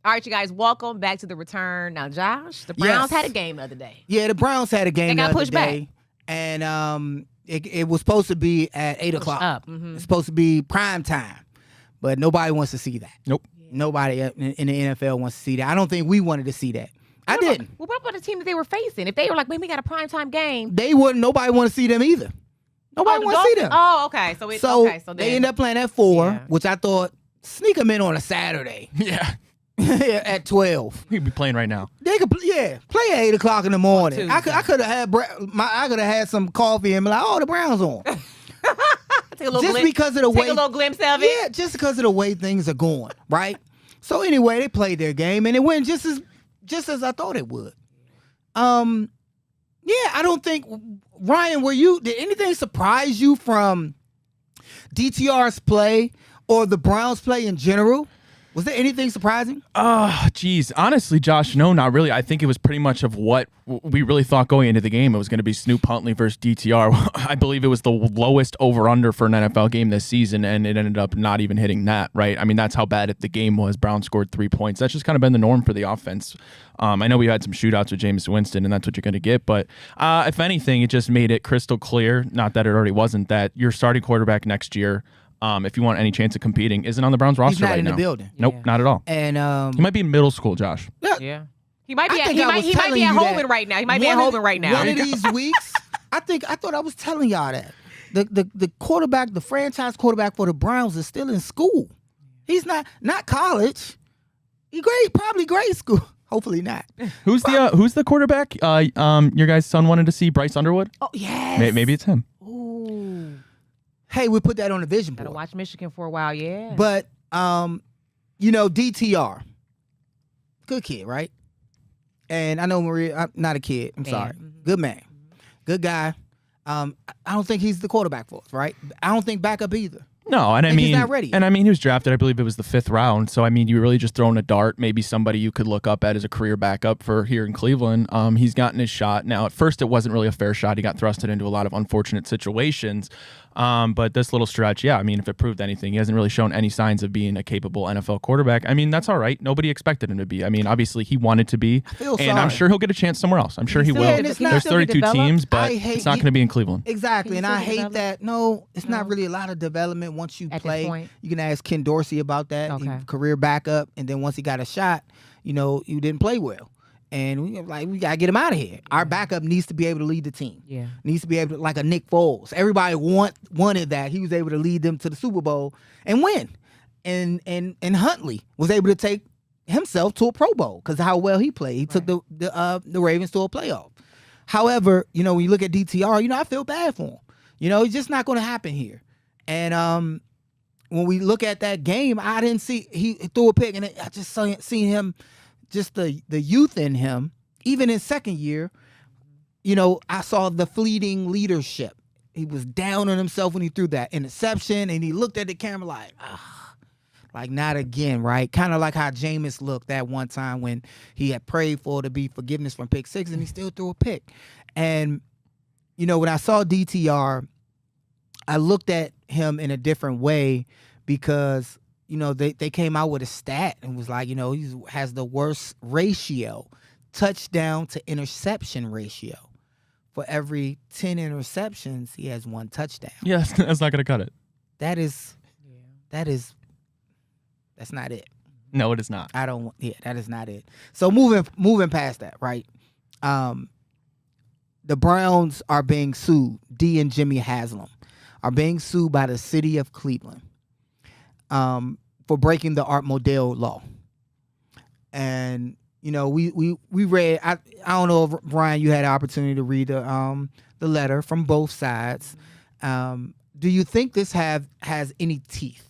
Speaker 1: All right, you guys, welcome back to the return. Now, Josh, the Browns
Speaker 2: Yes.
Speaker 1: had a game the other day.
Speaker 2: Yeah, the Browns had a game
Speaker 1: They got
Speaker 2: the other
Speaker 1: pushed back.
Speaker 2: day, and it was supposed to be at 8:00.
Speaker 1: Up. Mhm.
Speaker 2: It's supposed to be prime time, but nobody wants to see that.
Speaker 3: Nope.
Speaker 2: Nobody in the NFL wants to see that. I don't think we wanted to see that. I
Speaker 1: What about-
Speaker 2: didn't.
Speaker 1: Well, what about the team that they were facing? If they were like, man, we got a primetime game.
Speaker 2: They wouldn't. Nobody want to see them either. Nobody
Speaker 1: the
Speaker 2: want to see
Speaker 1: Dolphins-
Speaker 2: them.
Speaker 1: Oh, okay. So,
Speaker 2: So
Speaker 1: okay. So
Speaker 2: they
Speaker 1: then,
Speaker 2: end up playing at 4,
Speaker 1: Yeah.
Speaker 2: which I thought sneak them in on a Saturday
Speaker 3: Yeah,
Speaker 2: at 12.
Speaker 3: he'd be playing right now.
Speaker 2: They could, play at 8:00 in the morning. I
Speaker 1: Tuesday.
Speaker 2: could have had I could have had some coffee and be like, oh, the Browns on.
Speaker 1: take a little
Speaker 2: Just
Speaker 1: glimpse,
Speaker 2: because of the
Speaker 1: take
Speaker 2: way,
Speaker 1: a little glimpse of it.
Speaker 2: yeah, just because of the way things are going, right? So anyway, they played their game and it went just as I thought it would. Yeah, I don't think Ryan, did anything surprise you from DTR's play or the Browns play in general? Was there anything surprising?
Speaker 3: Oh, geez. Honestly, Josh, no, not really. I think it was pretty much of what we really thought going into the game. It was going to be Snoop Huntley versus DTR. I believe it was the lowest over-under for an NFL game this season, and it ended up not even hitting that, right? I mean, that's how bad the game was. Browns scored 3 points. That's just kind of been the norm for the offense. I know we had some shootouts with Jameis Winston, and that's what you're going to get. But if anything, it just made it crystal clear, not that it already wasn't, that your starting quarterback next year, if you want any chance of competing, isn't on the Browns roster
Speaker 2: He's not
Speaker 3: right
Speaker 2: in
Speaker 3: now.
Speaker 2: the building.
Speaker 3: Nope,
Speaker 1: Yeah.
Speaker 3: not at all.
Speaker 2: And
Speaker 3: He might be in middle school, Josh.
Speaker 1: Yeah. He might be
Speaker 2: I
Speaker 1: at
Speaker 2: think I was
Speaker 1: he might
Speaker 2: telling
Speaker 1: be at
Speaker 2: you that
Speaker 1: Holman right now. He might be at
Speaker 2: one of
Speaker 1: Holman right now.
Speaker 2: One of these weeks, I thought I was telling y'all that. The quarterback, the franchise quarterback for the Browns is still in school. He's not college. He probably grade school. Hopefully not.
Speaker 3: Who's the quarterback? Your guy's son wanted to see Bryce Underwood.
Speaker 1: Oh, yes.
Speaker 3: Maybe it's him.
Speaker 1: Ooh.
Speaker 2: Hey, we put that on the vision
Speaker 1: Gotta
Speaker 2: board.
Speaker 1: watch Michigan for a while, yeah.
Speaker 2: But DTR, good kid, right? And I know Maria, I'm not a kid. I'm
Speaker 1: Man.
Speaker 2: sorry.
Speaker 1: Mhm.
Speaker 2: Good man, good guy. I don't think he's the quarterback for us, right? I don't think backup either.
Speaker 3: No, and I
Speaker 2: Like, he's
Speaker 3: mean,
Speaker 2: not ready.
Speaker 3: and I mean, he was drafted. I believe it was the 5th round. So I mean, you really just throwing a dart. Maybe somebody you could look up at as a career backup for here in Cleveland. He's gotten his shot. Now, at first, it wasn't really a fair shot. He got thrusted into a lot of unfortunate situations. But this little stretch, yeah, I mean, if it proved anything, he hasn't really shown any signs of being a capable NFL quarterback. I mean, that's all right. Nobody expected him to be. I mean, obviously, he wanted to be,
Speaker 2: feel
Speaker 3: and I'm
Speaker 2: sorry.
Speaker 3: sure he'll get a chance somewhere else. I'm sure he
Speaker 1: still
Speaker 3: will.
Speaker 1: get-
Speaker 2: it's not-
Speaker 3: There's
Speaker 1: still get
Speaker 3: 32
Speaker 1: developed?
Speaker 3: teams, but
Speaker 2: I hate
Speaker 3: it's not
Speaker 2: you-
Speaker 3: going to be in Cleveland.
Speaker 2: Exactly,
Speaker 1: Can
Speaker 2: and
Speaker 1: you
Speaker 2: I
Speaker 1: still
Speaker 2: hate
Speaker 1: develop?
Speaker 2: that. No, it's not
Speaker 1: No.
Speaker 2: really a lot of development once you
Speaker 1: At this
Speaker 2: play.
Speaker 1: point.
Speaker 2: You can ask Ken Dorsey about that. He
Speaker 1: Okay.
Speaker 2: career backup, and then once he got a shot, you didn't play well, and we gotta get him out of here. Our backup needs to be able to lead the team.
Speaker 1: yeah.
Speaker 2: Needs to be able to, like a Nick Foles. Everybody wanted that. He was able to lead them to the Super Bowl and win, and Huntley was able to take himself to a Pro Bowl because of how well he played. He took the Ravens to a playoff. However, when you look at DTR, I feel bad for him. It's just not going to happen here. And when we look at that game, I didn't see he threw a pick, and I just seen him, just the youth in him, even in second year. I saw the fleeting leadership. He was down on himself when he threw that interception, and he looked at the camera like not again, right? Kind of like how Jameis looked that one time when he had prayed for to be forgiveness from pick 6, and he still threw a pick. And when I saw DTR, I looked at him in a different way because they came out with a stat and was like, he has the worst ratio touchdown to interception ratio. For every 10 interceptions, he has 1 touchdown.
Speaker 3: Yeah, that's not gonna cut it.
Speaker 2: That's not it.
Speaker 3: No, it is not.
Speaker 2: That is not it. So moving past that, right? The Browns are being sued. Dee and Jimmy Haslam are being sued by the city of Cleveland for breaking the Art Modell law. And we read. I don't know if Brian, you had the opportunity to read the letter from both sides. Do you think this has any teeth?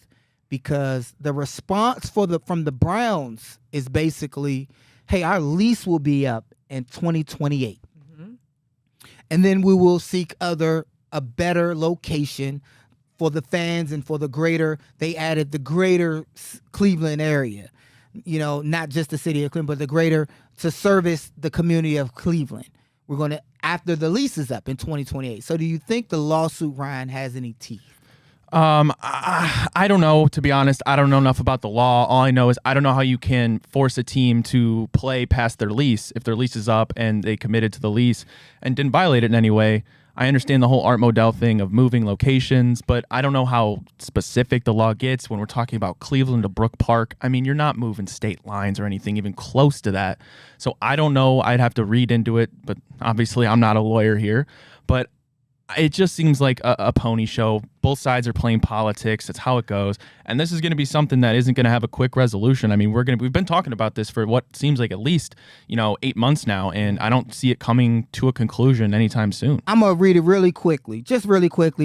Speaker 2: Because the response from the Browns is basically, hey, our lease will be up in 2028. And then we will seek a better location for the fans and for they added the greater Cleveland area, not just the city of Cleveland, but to service the community of Cleveland. We're going to, after the lease is up in 2028. So do you think the lawsuit, Ryan, has any teeth?
Speaker 3: I don't know, to be honest. I don't know enough about the law. All I know is I don't know how you can force a team to play past their lease if their lease is up and they committed to the lease and didn't violate it in any way. I understand the whole Art Modell thing of moving locations, but I don't know how specific the law gets when we're talking about Cleveland to Brook Park. I mean, you're not moving state lines or anything even close to that. So I don't know. I'd have to read into it, but obviously I'm not a lawyer here. But it just seems like a pony show. Both sides are playing politics. That's how it goes. And this is going to be something that isn't going to have a quick resolution. I mean, we've been talking about this for what seems like at least, 8 months now, and I don't see it coming to a conclusion anytime soon.
Speaker 2: I'm going to read it really quickly.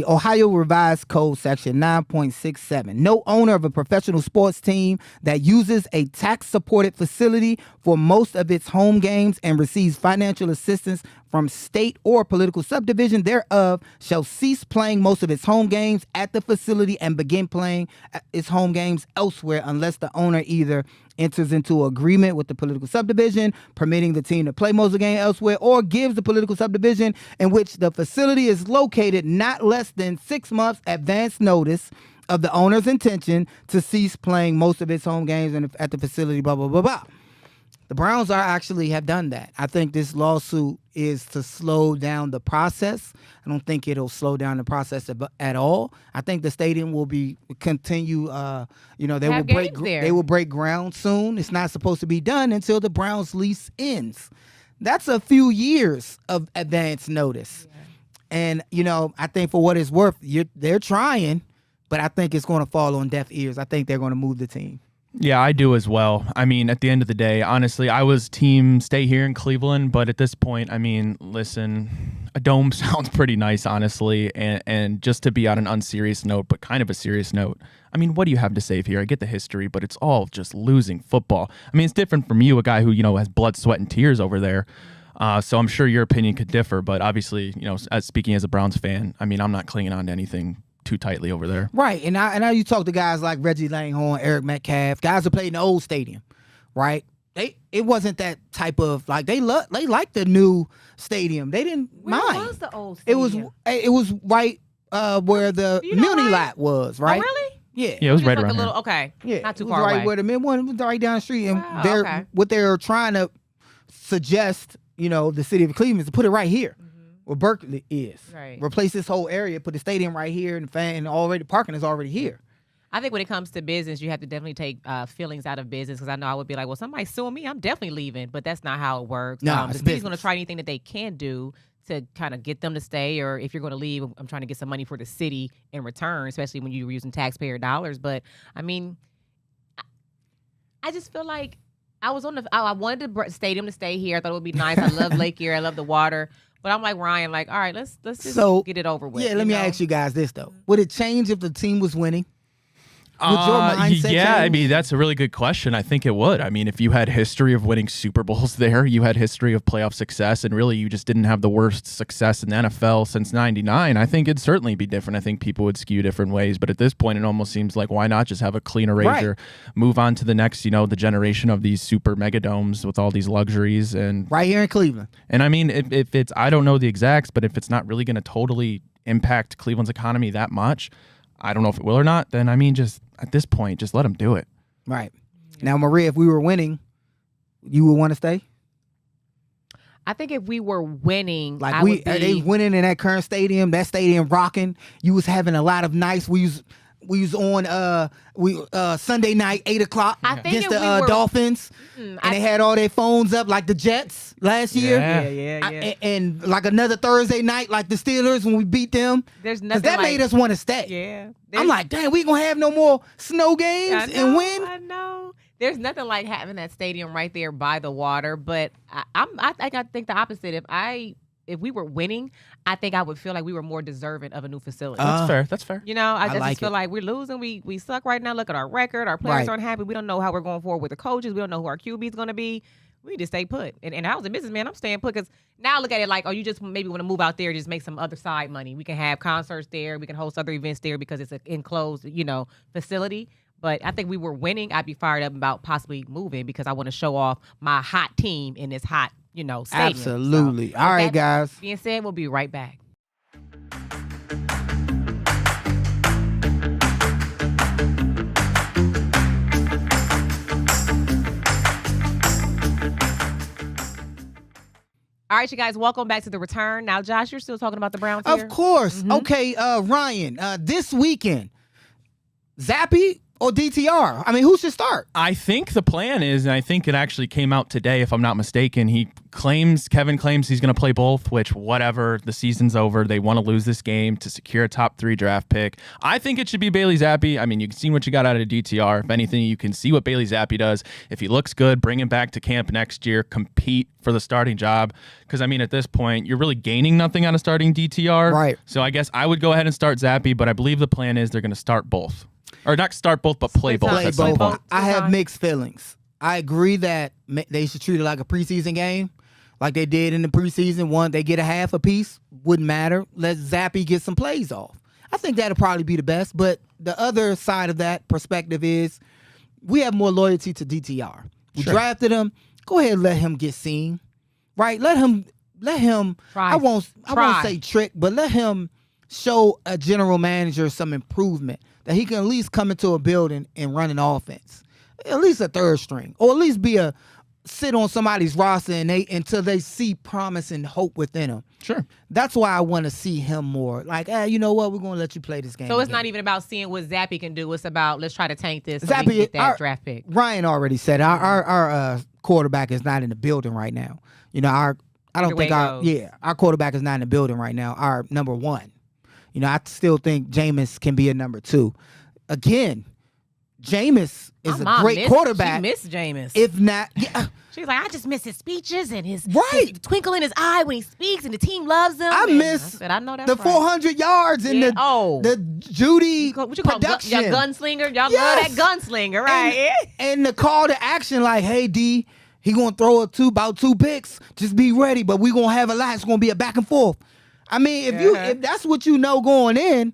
Speaker 2: Ohio Revised Code Section 9.67. No owner of a professional sports team that uses a tax-supported facility for most of its home games and receives financial assistance from state or political subdivision thereof shall cease playing most of its home games at the facility and begin playing its home games elsewhere unless the owner either enters into agreement with the political subdivision permitting the team to play most of the game elsewhere or gives the political subdivision in which the facility is located not less than 6 months advance notice of the owner's intention to cease playing most of its home games at the facility, blah, blah, blah, blah. The Browns have done that. I think this lawsuit is to slow down the process. I don't think it'll slow down the process at all. I think the stadium will continue. They will break ground soon. It's not supposed to be done until the Browns lease ends. That's a few years of advance notice. Yeah. And I think for what it's worth, they're trying, but I think it's going to fall on deaf ears. I think they're going to move the team.
Speaker 3: Yeah, I do as well. I mean, at the end of the day, honestly, I was team stay here in Cleveland, but at this point, I mean, listen, a dome sounds pretty nice, honestly, and just to be on an unserious note, but kind of a serious note, I mean, what do you have to save here? I get the history, but it's all just losing football. I mean, it's different from you, a guy who, has blood, sweat, and tears over there. So I'm sure your opinion could differ, but obviously, speaking as a Browns fan, I mean, I'm not clinging on to anything too tightly over there.
Speaker 2: Right. And I know you talk to guys like Reggie Langhorne, Eric Metcalf, guys who played in the old stadium, right? It wasn't that type of they liked the new stadium. They didn't mind.
Speaker 1: Where was the old stadium?
Speaker 2: It was right where the Muni lot was, right?
Speaker 1: Oh, really?
Speaker 2: Yeah.
Speaker 3: Yeah, it was right
Speaker 1: like
Speaker 3: around
Speaker 1: a little,
Speaker 3: here.
Speaker 1: okay.
Speaker 2: Yeah.
Speaker 1: Not too
Speaker 2: it was
Speaker 1: far
Speaker 2: right
Speaker 1: away.
Speaker 2: where the mid one was right down the street. And
Speaker 1: Wow,
Speaker 2: what they're trying to suggest, the city of Cleveland is to put it right here. Where Berkeley is.
Speaker 1: Right.
Speaker 2: Replace this whole area, put the stadium right here, and already parking is already here.
Speaker 1: I think when it comes to business, you have to definitely take feelings out of business, because I know I would be like, well, somebody's suing me, I'm definitely leaving, but that's not how it works.
Speaker 2: No,
Speaker 1: the city's going to try anything that they can do to kind of get them to stay, or if you're going to leave, I'm trying to get some money for the city in return, especially when you're using taxpayer dollars. But I mean, I just feel like I wanted the stadium to stay here. I thought it would be nice. I love Lake Erie. I love the water. But I'm like Ryan, all right, let's just get it over with.
Speaker 2: Yeah, let me ask you guys this though: would it change if the team was winning? Would your mindset
Speaker 3: yeah,
Speaker 2: change?
Speaker 3: I mean, that's a really good question. I think it would. I mean, if you had history of winning Super Bowls there, you had history of playoff success, and really you just didn't have the worst success in the NFL since '99, I think it'd certainly be different. I think people would skew different ways. But at this point, it almost seems like, why not just have a clean erasure, move on to the next, the generation of these super mega domes with all these luxuries. And
Speaker 2: right here in Cleveland.
Speaker 3: And I mean, if it's, I don't know the exacts, but if it's not really going to totally impact Cleveland's economy that much, I don't know if it will or not, then I mean, just at this point, just let them do it.
Speaker 2: Right. Now, Maria, if we were winning, you would want to stay?
Speaker 1: I think if we were winning,
Speaker 2: Like
Speaker 1: I would be,
Speaker 2: they winning in that current stadium, that stadium rocking. You was having a lot of nights. We was on Sunday night 8:00
Speaker 1: I think
Speaker 2: against
Speaker 1: if
Speaker 2: the
Speaker 1: we were-
Speaker 2: Dolphins, and they had all their phones up like the Jets last year.
Speaker 3: Yeah.
Speaker 2: And like another Thursday night like the Steelers when we beat them.
Speaker 1: There's
Speaker 2: 'Cause
Speaker 1: nothing
Speaker 2: that
Speaker 1: like,
Speaker 2: made us want to stay.
Speaker 1: Yeah,
Speaker 2: I'm
Speaker 1: there's-
Speaker 2: like, dang, we gonna have no more snow games
Speaker 1: I
Speaker 2: and
Speaker 1: know,
Speaker 2: win.
Speaker 1: I know. There's nothing like having that stadium right there by the water. But I think the opposite. If we were winning, I think I would feel like we were more deserving of a new facility.
Speaker 3: That's fair. That's fair.
Speaker 1: You know, I just
Speaker 2: like
Speaker 1: feel
Speaker 2: it.
Speaker 1: like we're losing. We suck right now. Look at our record. Our players
Speaker 2: Right.
Speaker 1: aren't happy. We don't know how we're going forward with the coaches. We don't know who our QB is going to be. We need to stay put. And I was a businessman. I'm staying put because now I look at it like, oh, you just maybe want to move out there, just make some other side money. We can have concerts there. We can host other events there because it's an enclosed, facility. But I think we were winning. I'd be fired up about possibly moving because I want to show off my hot team in this hot, stadium.
Speaker 2: Absolutely.
Speaker 1: So,
Speaker 2: All right,
Speaker 1: that
Speaker 2: guys.
Speaker 1: being said, we'll be right back. All right, you guys, welcome back to The Return. Now, Josh, you're still talking about the Browns here?
Speaker 2: Of course.
Speaker 1: Mhm.
Speaker 2: Okay, Ryan, this weekend, Zappy or DTR? I mean, who should start?
Speaker 3: I think the plan is, and I think it actually came out today, if I'm not mistaken. Kevin claims he's going to play both, which whatever, the season's over. They want to lose this game to secure a top 3 draft pick. I think it should be Bailey Zappi. I mean, you can see what you got out of DTR. If anything, you can see what Bailey Zappi does. If he looks good, bring him back to camp next year, compete for the starting job. Because, I mean, at this point, you're really gaining nothing out of starting DTR.
Speaker 2: Right.
Speaker 3: So I guess I would go ahead and start Zappi, but I believe the plan is they're going to start both. Or not start both, but play both.
Speaker 1: Play
Speaker 3: at some
Speaker 1: both.
Speaker 3: point.
Speaker 2: I have
Speaker 1: Sometimes.
Speaker 2: mixed feelings. I agree that they should treat it like a preseason game, like they did in the preseason. One, they get a half a piece, wouldn't matter. Let Zappy get some plays off. I think that'll probably be the best. But the other side of that perspective is we have more loyalty to DTR. We
Speaker 3: Sure.
Speaker 2: drafted him. Go ahead and let him get seen. Right? Let him
Speaker 1: Try.
Speaker 2: I won't
Speaker 1: Try.
Speaker 2: say trick, but let him show a general manager some improvement that he can at least come into a building and run an offense. At least a third string. Or at least sit on somebody's roster until they see promise and hope within him.
Speaker 3: Sure.
Speaker 2: That's why I want to see him more. Like, you know what? We're going to let you play this game.
Speaker 1: So it's
Speaker 2: again.
Speaker 1: not even about seeing what Zappy can do. It's about let's try to tank this so we
Speaker 2: Zappy,
Speaker 1: can get that
Speaker 2: our-
Speaker 1: draft pick.
Speaker 2: Ryan already said our quarterback is not in the building right now. I don't
Speaker 1: Either way
Speaker 2: think
Speaker 1: it goes.
Speaker 2: our quarterback is not in the building right now. Our number 1. I still think Jameis can be a number 2. Again, Jameis is
Speaker 1: My
Speaker 2: a
Speaker 1: mom
Speaker 2: great quarterback.
Speaker 1: She missed Jameis.
Speaker 2: If not, yeah,
Speaker 1: She's like, I just miss his speeches and his twinkle in his eye when he speaks, and the team loves him.
Speaker 2: I
Speaker 1: And
Speaker 2: miss
Speaker 1: I said, I know that's
Speaker 2: the
Speaker 1: right.
Speaker 2: 400 yards and
Speaker 1: Yeah.
Speaker 2: the Judy
Speaker 1: What you call him?
Speaker 2: production.
Speaker 1: Y'all gunslinger? Y'all
Speaker 2: Yes.
Speaker 1: love that gunslinger, right?
Speaker 2: And the call to action, like, hey, D, he gonna throw about 2 picks. Just be ready, but we gonna have a lot. It's gonna be a back and forth. I mean, if that's what you know going in,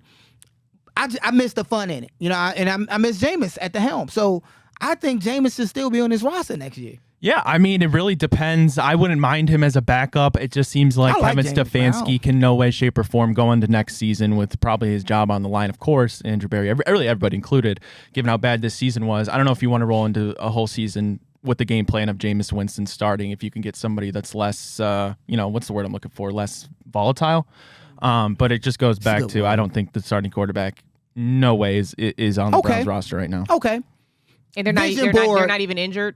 Speaker 2: I miss the fun in it, I miss Jameis at the helm. So I think Jameis should still be on his roster next year.
Speaker 3: Yeah, I mean, it really depends. I wouldn't mind him as a backup. It just seems like
Speaker 2: I like
Speaker 3: Kevin
Speaker 2: James
Speaker 3: Stefanski
Speaker 2: Brown.
Speaker 3: can no way, shape, or form go into next season with probably his job on the line. Of course, Andrew Berry, really everybody included, given how bad this season was. I don't know if you want to roll into a whole season with the game plan of Jameis Winston starting, if you can get somebody that's less, what's the word I'm looking for, less volatile. But it just goes back
Speaker 2: good
Speaker 3: to,
Speaker 2: word.
Speaker 3: I don't think the starting quarterback, no way, is on the
Speaker 2: Okay.
Speaker 3: Browns roster right now.
Speaker 2: Okay.
Speaker 1: And they're not even injured.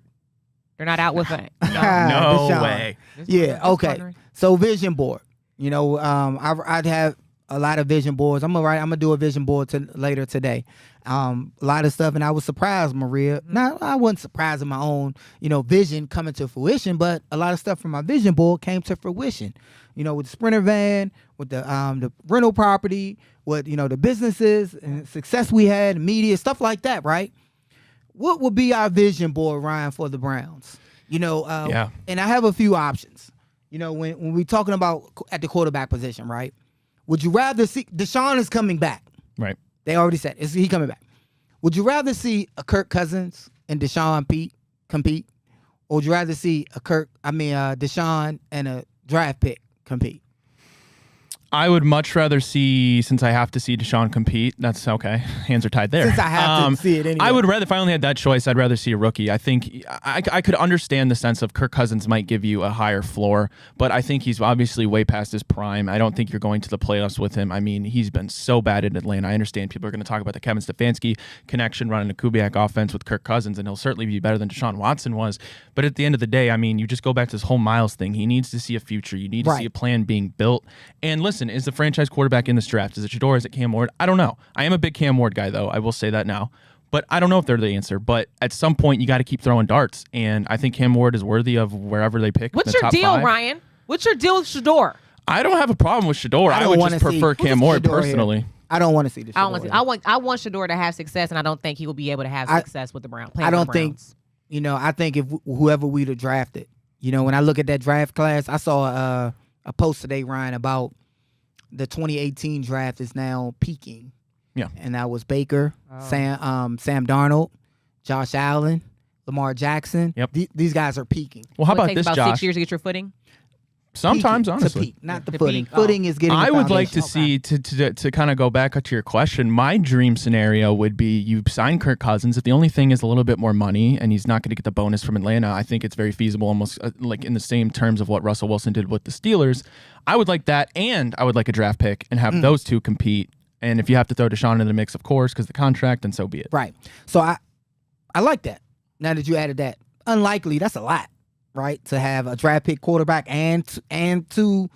Speaker 1: They're not out with it.
Speaker 3: No
Speaker 2: Deshaun.
Speaker 3: way.
Speaker 2: Yeah, okay. So vision board. I'd have a lot of vision boards. I'm gonna do a vision board later today. A lot of stuff, and I was surprised, Maria. Now I wasn't surprised in my own, vision coming to fruition, but a lot of stuff from my vision board came to fruition. With the Sprinter van, with the rental property, with the businesses and success we had, media, stuff like that, right? What would be our vision board, Ryan, for the Browns?
Speaker 3: Yeah.
Speaker 2: And I have a few options. When we're talking about at the quarterback position, right? Would you rather see Deshaun is coming back?
Speaker 3: Right.
Speaker 2: They already said is he coming back? Would you rather see a Kirk Cousins and Deshaun compete, or would you rather see Deshaun and a draft pick compete?
Speaker 3: I would much rather see, since I have to see Deshaun compete. That's okay. Hands are tied there.
Speaker 2: Since I have to see it anyway.
Speaker 3: I would rather, if I only had that choice, I'd rather see a rookie. I think I could understand the sense of Kirk Cousins might give you a higher floor, but I think he's obviously way past his prime. I don't think you're going to the playoffs with him. I mean, he's been so bad in Atlanta. I understand people are going to talk about the Kevin Stefanski connection running a Kubiak offense with Kirk Cousins, and he'll certainly be better than Deshaun Watson was. But at the end of the day, I mean, you just go back to this whole Miles thing. He needs to see a future. You need to see a plan being built. And listen, is the franchise quarterback in this draft? Is it Shador? Is it Cam Ward? I don't know. I am a big Cam Ward guy, though. I will say that now. But I don't know if they're the answer. But at some point, you got to keep throwing darts. And I think Cam Ward is worthy of wherever they pick.
Speaker 1: What's
Speaker 3: the
Speaker 1: your
Speaker 3: top
Speaker 1: deal,
Speaker 3: 5.
Speaker 1: Ryan? What's your deal with Shador?
Speaker 3: I don't have a problem with Shador. I would just prefer Cam Ward personally.
Speaker 2: I don't want to see this.
Speaker 1: I want Shador to have success, and I don't think he will be able to have success with the Browns.
Speaker 2: I don't think, I think if whoever we'd have drafted, when I look at that draft class, I saw a post today, Ryan, about the 2018 draft is now peaking.
Speaker 3: Yeah.
Speaker 2: And that was Baker, Sam Darnold, Josh Allen, Lamar Jackson.
Speaker 3: Yep.
Speaker 2: These guys are peaking.
Speaker 3: Well, how about this,
Speaker 1: about
Speaker 3: Josh?
Speaker 1: 6 years to get your footing?
Speaker 3: Sometimes,
Speaker 2: peaking,
Speaker 3: honestly.
Speaker 2: to peak, not the footing. Footing is getting.
Speaker 3: I
Speaker 2: the
Speaker 3: would like to
Speaker 2: foundation.
Speaker 3: see to kind of go back to your question. My dream scenario would be you sign Kirk Cousins. If the only thing is a little bit more money and he's not going to get the bonus from Atlanta, I think it's very feasible, almost like in the same terms of what Russell Wilson did with the Steelers. I would like that, and I would like a draft pick and have those two compete. And if you have to throw Deshaun into the mix, of course, because the contract, then so be it.
Speaker 2: Right. So I like that. Now that you added that, unlikely. That's a lot. Right, to have a draft pick quarterback and two,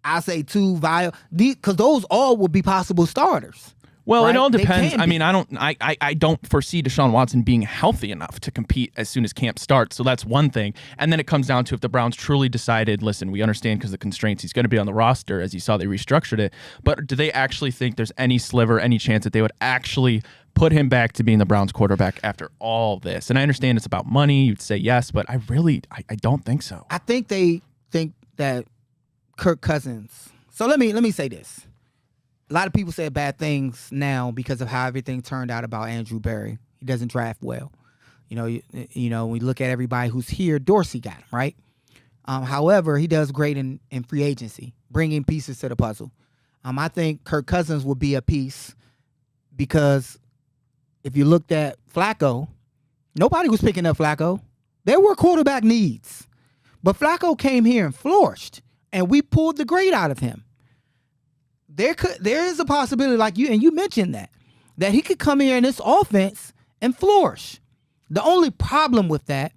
Speaker 2: I say two viable, because those all would be possible starters.
Speaker 3: Well,
Speaker 2: right?
Speaker 3: It all depends. I mean,
Speaker 2: I
Speaker 3: I don't foresee Deshaun Watson being healthy enough to compete as soon as camp starts. So that's one thing. And then it comes down to if the Browns truly decided, listen, we understand because of the constraints, he's going to be on the roster, as you saw, they restructured it. But do they actually think there's any sliver, any chance that they would actually put him back to being the Browns quarterback after all this? And I understand it's about money. You'd say yes, but I don't think so.
Speaker 2: I think they think that Kirk Cousins. So let me say this. A lot of people say bad things now because of how everything turned out about Andrew Berry. He doesn't draft well. We look at everybody who's here. Dorsey got him, right? However, he does great in free agency, bringing pieces to the puzzle. I think Kirk Cousins will be a piece because if you looked at Flacco, nobody was picking up Flacco. There were quarterback needs. But Flacco came here and flourished, and we pulled the grade out of him. There is a possibility, like you mentioned that he could come here in this offense and flourish. The only problem with that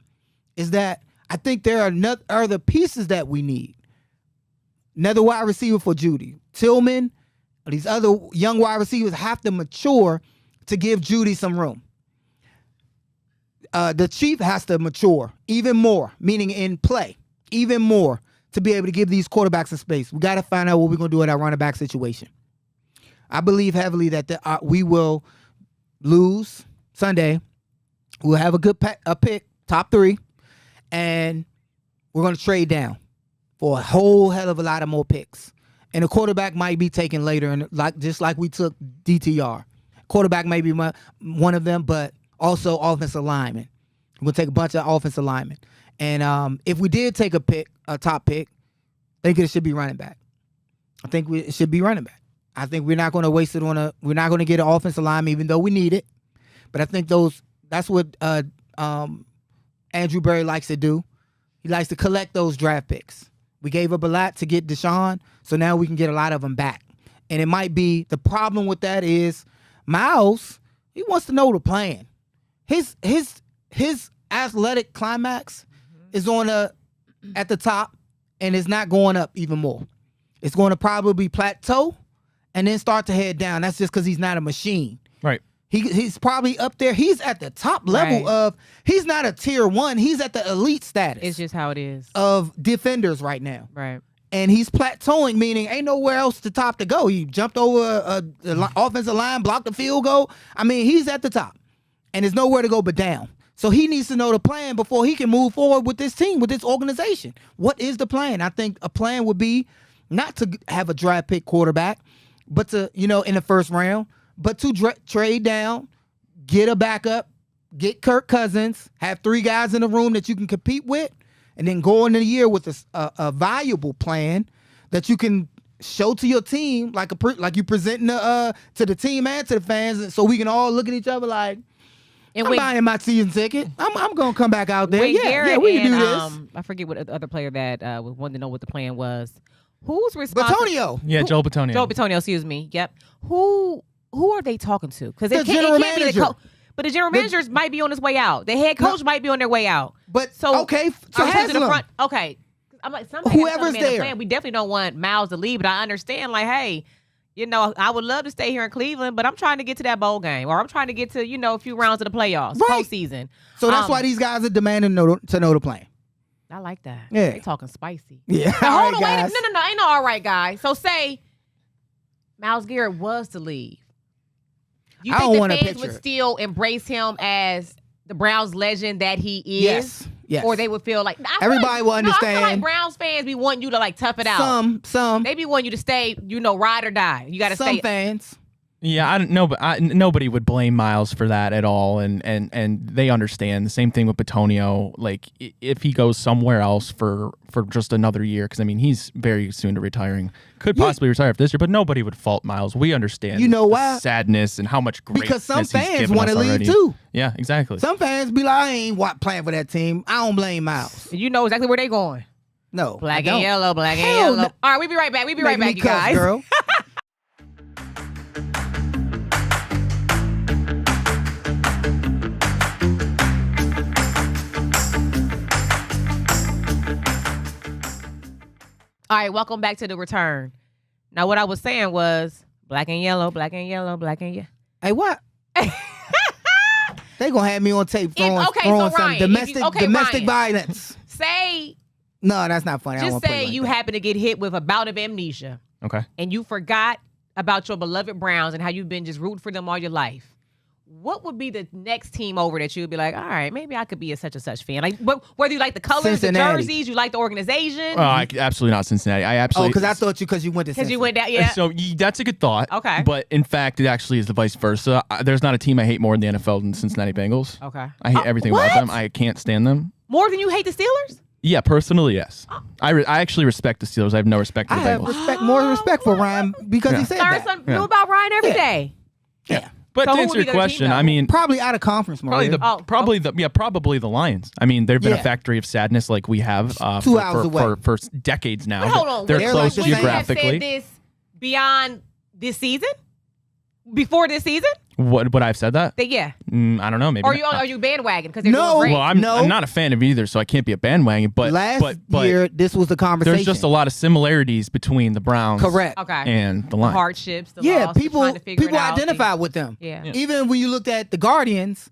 Speaker 2: is that I think there are other pieces that we need. Another wide receiver for Judy. Tillman, these other young wide receivers have to mature to give Judy some room. The Chief has to mature even more, meaning in play, even more, to be able to give these quarterbacks a space. We got to find out what we're going to do in our running back situation. I believe heavily that we will lose Sunday. We'll have a good pick, top 3, and we're going to trade down for a whole hell of a lot of more picks. And a quarterback might be taken later, and just like we took DTR. Quarterback may be one of them, but also offensive lineman. We'll take a bunch of offensive linemen. And if we did take a top pick, I think it should be running back. I think it should be running back. I think we're not going to waste it we're not going to get an offensive lineman, even though we need it. But I think that's what Andrew Berry likes to do. He likes to collect those draft picks. We gave up a lot to get Deshaun, so now we can get a lot of them back. And it might be, the problem with that is Miles, he wants to know the plan. His athletic climax is at the top, and it's not going up even more. It's going to probably plateau and then start to head down. That's just because he's not a machine.
Speaker 3: Right.
Speaker 2: He's probably up there. He's at the top level of, he's not a tier 1. He's at the elite status.
Speaker 1: It's just how it is.
Speaker 2: Of defenders right now.
Speaker 1: Right.
Speaker 2: And he's plateauing, meaning ain't nowhere else to top to go. He jumped over the offensive line, blocked the field goal. I mean, he's at the top. And there's nowhere to go but down. So he needs to know the plan before he can move forward with this team, with this organization. What is the plan? I think a plan would be not to have a draft pick quarterback, but to, in the first round, but to trade down, get a backup, get Kirk Cousins, have 3 guys in the room that you can compete with, and then go into the year with a valuable plan that you can show to your team like you presenting to the team and to the fans, so we can all look at each other like,
Speaker 1: And
Speaker 2: I'm buying my season ticket. I'm gonna come back out there.
Speaker 1: when
Speaker 2: Yeah,
Speaker 1: Garrett
Speaker 2: we can do
Speaker 1: and,
Speaker 2: this.
Speaker 1: I forget what the other player that wanted to know what the plan was. Who's responsible?
Speaker 2: Batonio.
Speaker 3: Yeah, Joe Batonio.
Speaker 1: Joe Batonio, excuse me. Yep. Who are they talking to? Because
Speaker 2: The
Speaker 1: it
Speaker 2: general
Speaker 1: can't be the
Speaker 2: manager.
Speaker 1: coach. But the general managers might be on his way out. The head coach might be on their way out.
Speaker 2: But
Speaker 1: So
Speaker 2: okay, so
Speaker 1: I'm
Speaker 2: Haslam.
Speaker 1: to the front. Okay. I'm like, somebody
Speaker 2: Whoever's
Speaker 1: has to
Speaker 2: there.
Speaker 1: plan. We definitely don't want Miles to leave, but I understand, like, hey, I would love to stay here in Cleveland, but I'm trying to get to that bowl game, or I'm trying to get to, a few rounds of the playoffs,
Speaker 2: Right.
Speaker 1: postseason.
Speaker 2: So that's why these guys are demanding to know the plan.
Speaker 1: I like that.
Speaker 2: Yeah.
Speaker 1: They talking spicy.
Speaker 2: Yeah.
Speaker 1: Now,
Speaker 2: All
Speaker 1: hold
Speaker 2: right,
Speaker 1: on, wait.
Speaker 2: guys.
Speaker 1: No, ain't no all right, guys. So say Myles Garrett was to leave. You
Speaker 2: I
Speaker 1: think
Speaker 2: don't
Speaker 1: the
Speaker 2: want to
Speaker 1: fans
Speaker 2: picture
Speaker 1: would
Speaker 2: it.
Speaker 1: still embrace him as the Browns legend that he is?
Speaker 2: Yes.
Speaker 1: Or they would feel like
Speaker 2: Everybody will
Speaker 1: I feel like
Speaker 2: understand.
Speaker 1: Browns fans be wanting you to like tough it out.
Speaker 2: Some
Speaker 1: They be wanting you to stay, ride or die. You got to
Speaker 2: some
Speaker 1: stay.
Speaker 2: fans.
Speaker 3: Yeah, I don't know, but nobody would blame Miles for that at all, and they understand. The same thing with Batonio. Like, if he goes somewhere else for just another year, because I mean he's very soon to retiring, could possibly retire after this year, but nobody would fault Miles. We understand.
Speaker 2: You know
Speaker 3: the
Speaker 2: why?
Speaker 3: sadness and how much greatness
Speaker 2: Because some
Speaker 3: he's
Speaker 2: fans
Speaker 3: given
Speaker 2: want to
Speaker 3: us
Speaker 2: leave
Speaker 3: already.
Speaker 2: too.
Speaker 3: Yeah, exactly.
Speaker 2: Some fans be like, I ain't playing for that team. I don't blame Miles.
Speaker 1: You know exactly where they going.
Speaker 2: No,
Speaker 1: Black
Speaker 2: I
Speaker 1: and
Speaker 2: don't.
Speaker 1: yellow, black and
Speaker 2: Hell
Speaker 1: yellow.
Speaker 2: no.
Speaker 1: All right, we'll be right back. We'll be right
Speaker 2: Make
Speaker 1: back,
Speaker 2: me
Speaker 1: you
Speaker 2: cuss,
Speaker 1: guys.
Speaker 2: girl.
Speaker 1: All right, welcome back to the return. Now, what I was saying was black and yellow, black and yellow, black and yellow.
Speaker 2: Hey, what? They gonna have me on tape throwing,
Speaker 1: so
Speaker 2: some
Speaker 1: Ryan,
Speaker 2: domestic
Speaker 1: Ryan.
Speaker 2: violence.
Speaker 1: Say,
Speaker 2: No, that's not funny. I don't
Speaker 1: just
Speaker 2: wanna play
Speaker 1: say
Speaker 2: like
Speaker 1: you
Speaker 2: that.
Speaker 1: happen to get hit with a bout of amnesia
Speaker 3: Okay.
Speaker 1: and you forgot about your beloved Browns and how you've been just rooting for them all your life. What would be the next team over that you would be like, all right, maybe I could be a such and such fan? Like, whether you like the colors,
Speaker 2: Cincinnati.
Speaker 1: the jerseys, you like the organization,
Speaker 3: Absolutely not Cincinnati. I
Speaker 2: Oh,
Speaker 3: absolutely.
Speaker 2: because I thought you went to
Speaker 1: because you
Speaker 2: Cincinnati.
Speaker 1: went down, yeah.
Speaker 3: So that's a good thought.
Speaker 1: Okay.
Speaker 3: But in fact, it actually is the vice versa. There's not a team I hate more in the NFL than Cincinnati Bengals.
Speaker 1: Okay.
Speaker 3: I hate everything
Speaker 1: what?
Speaker 3: about them. I can't stand them.
Speaker 1: More than you hate the Steelers?
Speaker 3: Yeah, personally, yes. I actually respect the Steelers. I have no respect for
Speaker 2: I
Speaker 3: the
Speaker 2: have
Speaker 3: Bengals.
Speaker 2: more respect for Ryan because he
Speaker 3: Yeah.
Speaker 2: said
Speaker 1: Learn
Speaker 2: that.
Speaker 1: something new about Ryan every day.
Speaker 2: Yeah.
Speaker 3: But
Speaker 1: So
Speaker 3: to
Speaker 1: who
Speaker 3: answer
Speaker 1: would be
Speaker 3: your
Speaker 1: the other
Speaker 3: question,
Speaker 1: team, though?
Speaker 3: I mean,
Speaker 2: Probably out of conference,
Speaker 3: probably
Speaker 2: Maria.
Speaker 3: probably the Lions. I mean, they've been a
Speaker 2: Yeah.
Speaker 3: factory of sadness like we have
Speaker 2: 2 hours away.
Speaker 3: for decades now.
Speaker 1: But hold on.
Speaker 3: They're
Speaker 2: They're
Speaker 3: close
Speaker 2: like the
Speaker 1: Would you have
Speaker 3: geographically.
Speaker 1: said this beyond this season? Before this season?
Speaker 3: Would I have said that?
Speaker 1: Yeah.
Speaker 3: I don't know. Maybe.
Speaker 1: Or
Speaker 3: not.
Speaker 1: are you bandwagon because they're
Speaker 2: No.
Speaker 1: doing great?
Speaker 3: Well, I'm
Speaker 2: No.
Speaker 3: not a fan of either, so I can't be a bandwagon. But
Speaker 2: Last
Speaker 3: but
Speaker 2: year, this was the conversation.
Speaker 3: there's just a lot of similarities between the Browns,
Speaker 2: Correct.
Speaker 1: Okay.
Speaker 3: and the Lions.
Speaker 1: Hardships, the
Speaker 2: Yeah,
Speaker 1: loss, the
Speaker 2: people
Speaker 1: trying to figure it out.
Speaker 2: identify with them.
Speaker 1: Yeah.
Speaker 2: Even when you looked at the Guardians,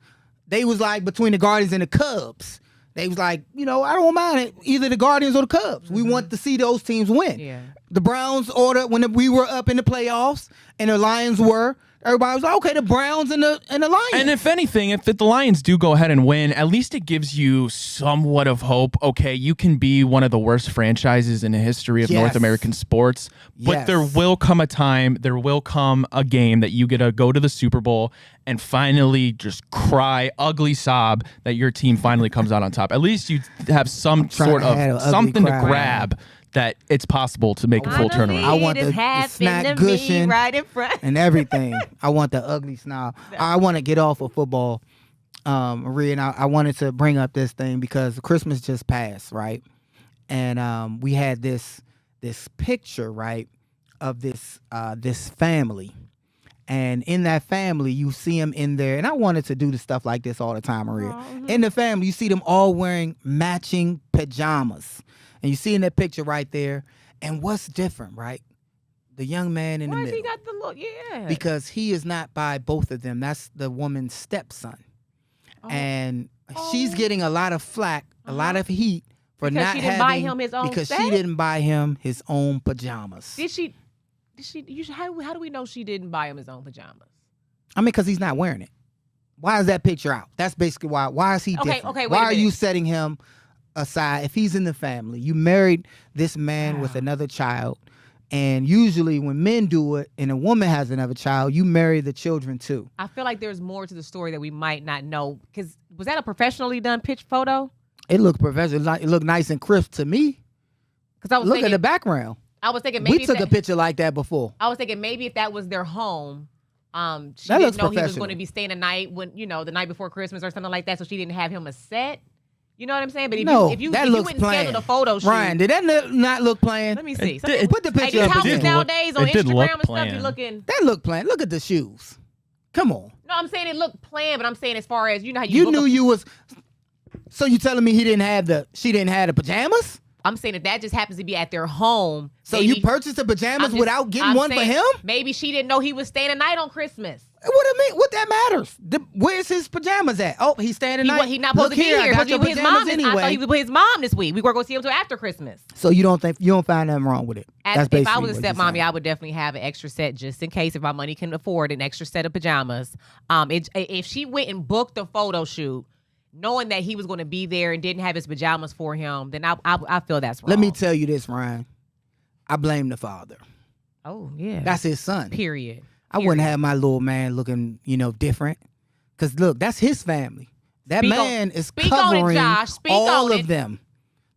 Speaker 2: they was like between the Guardians and the Cubs. They was like, I don't mind it. Either the Guardians or the Cubs. We want to see those teams win.
Speaker 1: Yeah.
Speaker 2: The Browns ordered when we were up in the playoffs and the Lions were. Everybody was like, okay, the Browns and the Lions.
Speaker 3: And if anything, if the Lions do go ahead and win, at least it gives you somewhat of hope. Okay, you can be one of the worst franchises in the history of North
Speaker 2: Yes.
Speaker 3: American sports, but
Speaker 2: Yes.
Speaker 3: there will come a time, there will come a game that you get to go to the Super Bowl and finally just cry, ugly sob that your team finally comes out on top. At least you have some
Speaker 2: trying
Speaker 3: sort
Speaker 2: to have an
Speaker 3: of
Speaker 2: ugly
Speaker 3: something to
Speaker 2: cry.
Speaker 3: grab that it's possible to make a full turnaround.
Speaker 2: I want
Speaker 1: It
Speaker 2: the
Speaker 1: happened
Speaker 2: snack
Speaker 1: to
Speaker 2: cushion
Speaker 1: me right in front.
Speaker 2: and everything. I want the ugly snob. I want to get off of football, Maria, and I wanted to bring up this thing because Christmas just passed, right? And we had this picture, right, of this family. And in that family, you see them in there. And I wanted to do the stuff like this all the time, Maria. In the family, you see them all wearing matching pajamas. And you see in that picture right there. And what's different, right? The young man in the
Speaker 1: Why has
Speaker 2: middle.
Speaker 1: he got the look? Yeah.
Speaker 2: Because he is not by both of them. That's the woman's stepson.
Speaker 1: Oh.
Speaker 2: And she's getting a lot of flack, a lot of heat for
Speaker 1: Because
Speaker 2: not
Speaker 1: she didn't
Speaker 2: having
Speaker 1: buy him his own
Speaker 2: because
Speaker 1: set?
Speaker 2: she didn't buy him his own pajamas.
Speaker 1: Did she? How do we know she didn't buy him his own pajamas?
Speaker 2: I mean, because he's not wearing it. Why is that picture out? That's basically why. Why is he different?
Speaker 1: Okay, wait
Speaker 2: why
Speaker 1: a
Speaker 2: are you
Speaker 1: minute.
Speaker 2: setting him aside? If he's in the family, you married this man with another child, and usually when men do it and a woman has another child, you marry the children too.
Speaker 1: I feel like there's more to the story that we might not know. Because was that a professionally done pitch photo?
Speaker 2: It looked professional. It looked nice and crisp to me.
Speaker 1: Because I was
Speaker 2: Look
Speaker 1: thinking,
Speaker 2: at the background.
Speaker 1: I was thinking maybe
Speaker 2: We took a picture like that before.
Speaker 1: I was thinking maybe if that was their home, she
Speaker 2: That
Speaker 1: didn't
Speaker 2: looks
Speaker 1: know he was
Speaker 2: professional.
Speaker 1: going to be staying the night when the night before Christmas or something like that, so she didn't have him a set. You know what I'm saying? But if you
Speaker 2: that
Speaker 1: if you
Speaker 2: looks
Speaker 1: wouldn't schedule
Speaker 2: planned.
Speaker 1: the photo shoot,
Speaker 2: Ryan, did that not look planned?
Speaker 1: let me see.
Speaker 2: Put the
Speaker 1: Hey,
Speaker 2: picture
Speaker 1: these
Speaker 2: up
Speaker 1: houses
Speaker 2: again.
Speaker 1: nowadays on
Speaker 3: It did look
Speaker 1: Instagram and stuff,
Speaker 3: planned.
Speaker 1: you looking.
Speaker 2: That looked planned. Look at the shoes. Come on.
Speaker 1: No, I'm saying it looked planned, but I'm saying as far as how
Speaker 2: You
Speaker 1: book
Speaker 2: knew
Speaker 1: a-
Speaker 2: you was. So you telling me she didn't have the pajamas?
Speaker 1: I'm saying that just happens to be at their home.
Speaker 2: So
Speaker 1: maybe-
Speaker 2: you purchased the pajamas
Speaker 1: I'm just-
Speaker 2: without getting
Speaker 1: I'm
Speaker 2: one for
Speaker 1: saying
Speaker 2: him?
Speaker 1: Maybe she didn't know he was staying the night on Christmas.
Speaker 2: What do you mean? What that matters? Where's his pajamas at? Oh, he's staying the night.
Speaker 1: He not supposed
Speaker 2: Look
Speaker 1: to be here.
Speaker 2: I got
Speaker 1: He
Speaker 2: your
Speaker 1: was with his
Speaker 2: pajamas
Speaker 1: mom. I thought
Speaker 2: anyway.
Speaker 1: he was with his mom this week. We weren't going to see him until after Christmas.
Speaker 2: So you don't find nothing wrong with it? That's
Speaker 1: If
Speaker 2: basically
Speaker 1: I was a
Speaker 2: what you're
Speaker 1: stepmommy,
Speaker 2: saying.
Speaker 1: I would definitely have an extra set just in case if my money can afford an extra set of pajamas. If she went and booked the photo shoot, knowing that he was going to be there and didn't have his pajamas for him, then I feel that's wrong.
Speaker 2: Let me tell you this, Ryan. I blame the father.
Speaker 1: Oh yeah,
Speaker 2: That's his son.
Speaker 1: period.
Speaker 2: I wouldn't have my little man looking, different. Because look, that's his family. That
Speaker 1: Speak on-
Speaker 2: man is
Speaker 1: speak on it,
Speaker 2: covering
Speaker 1: Josh. Speak
Speaker 2: all
Speaker 1: on
Speaker 2: of
Speaker 1: it.
Speaker 2: them.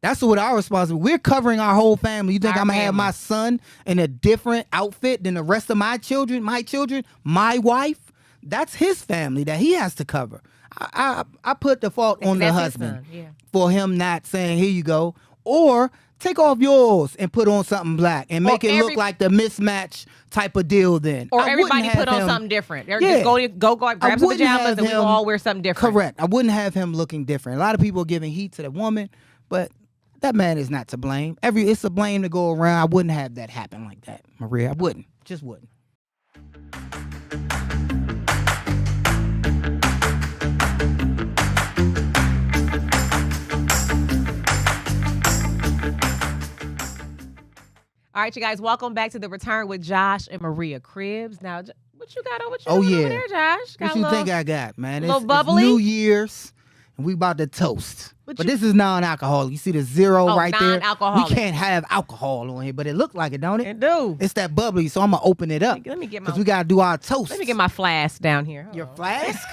Speaker 2: That's what our responsibility. We're covering our whole family. You think
Speaker 1: Our
Speaker 2: I'm gonna have
Speaker 1: family.
Speaker 2: my son in a different outfit than the rest of my children, my wife? That's his family that he has to cover. I put the fault on the
Speaker 1: That's his
Speaker 2: husband
Speaker 1: son, yeah.
Speaker 2: for him not saying, here you go. Or take off yours and put on something black and make it look like the mismatch type of deal then.
Speaker 1: Or
Speaker 2: I wouldn't
Speaker 1: everybody
Speaker 2: have
Speaker 1: put on
Speaker 2: him-
Speaker 1: something different. Or
Speaker 2: Yeah.
Speaker 1: just go grab some
Speaker 2: wouldn't
Speaker 1: pajamas
Speaker 2: have
Speaker 1: and we
Speaker 2: him-
Speaker 1: all wear something different.
Speaker 2: Correct. I wouldn't have him looking different. A lot of people are giving heat to the woman, but that man is not to blame. It's a blame to go around. I wouldn't have that happen like that, Maria. I wouldn't. Just wouldn't.
Speaker 1: All right, you guys, welcome back to the Return with Josh and Maria Cribs. Now, what you got over
Speaker 2: Oh, yeah.
Speaker 1: there, Josh? Got
Speaker 2: What
Speaker 1: a
Speaker 2: you
Speaker 1: little-
Speaker 2: think I got, man?
Speaker 1: little
Speaker 2: It's
Speaker 1: bubbly?
Speaker 2: New Year's, and we about to toast.
Speaker 1: What
Speaker 2: But
Speaker 1: you-
Speaker 2: this is non-alcoholic. You see the zero
Speaker 1: Oh,
Speaker 2: right there?
Speaker 1: non-alcoholic.
Speaker 2: We can't have alcohol on here, but it look like it, don't it?
Speaker 1: It do.
Speaker 2: It's that bubbly, so I'm going to open it up.
Speaker 1: Let me get my
Speaker 2: Because we got to do our toast.
Speaker 1: let me get my flask down here. Hold
Speaker 2: Your
Speaker 1: on.
Speaker 2: flask?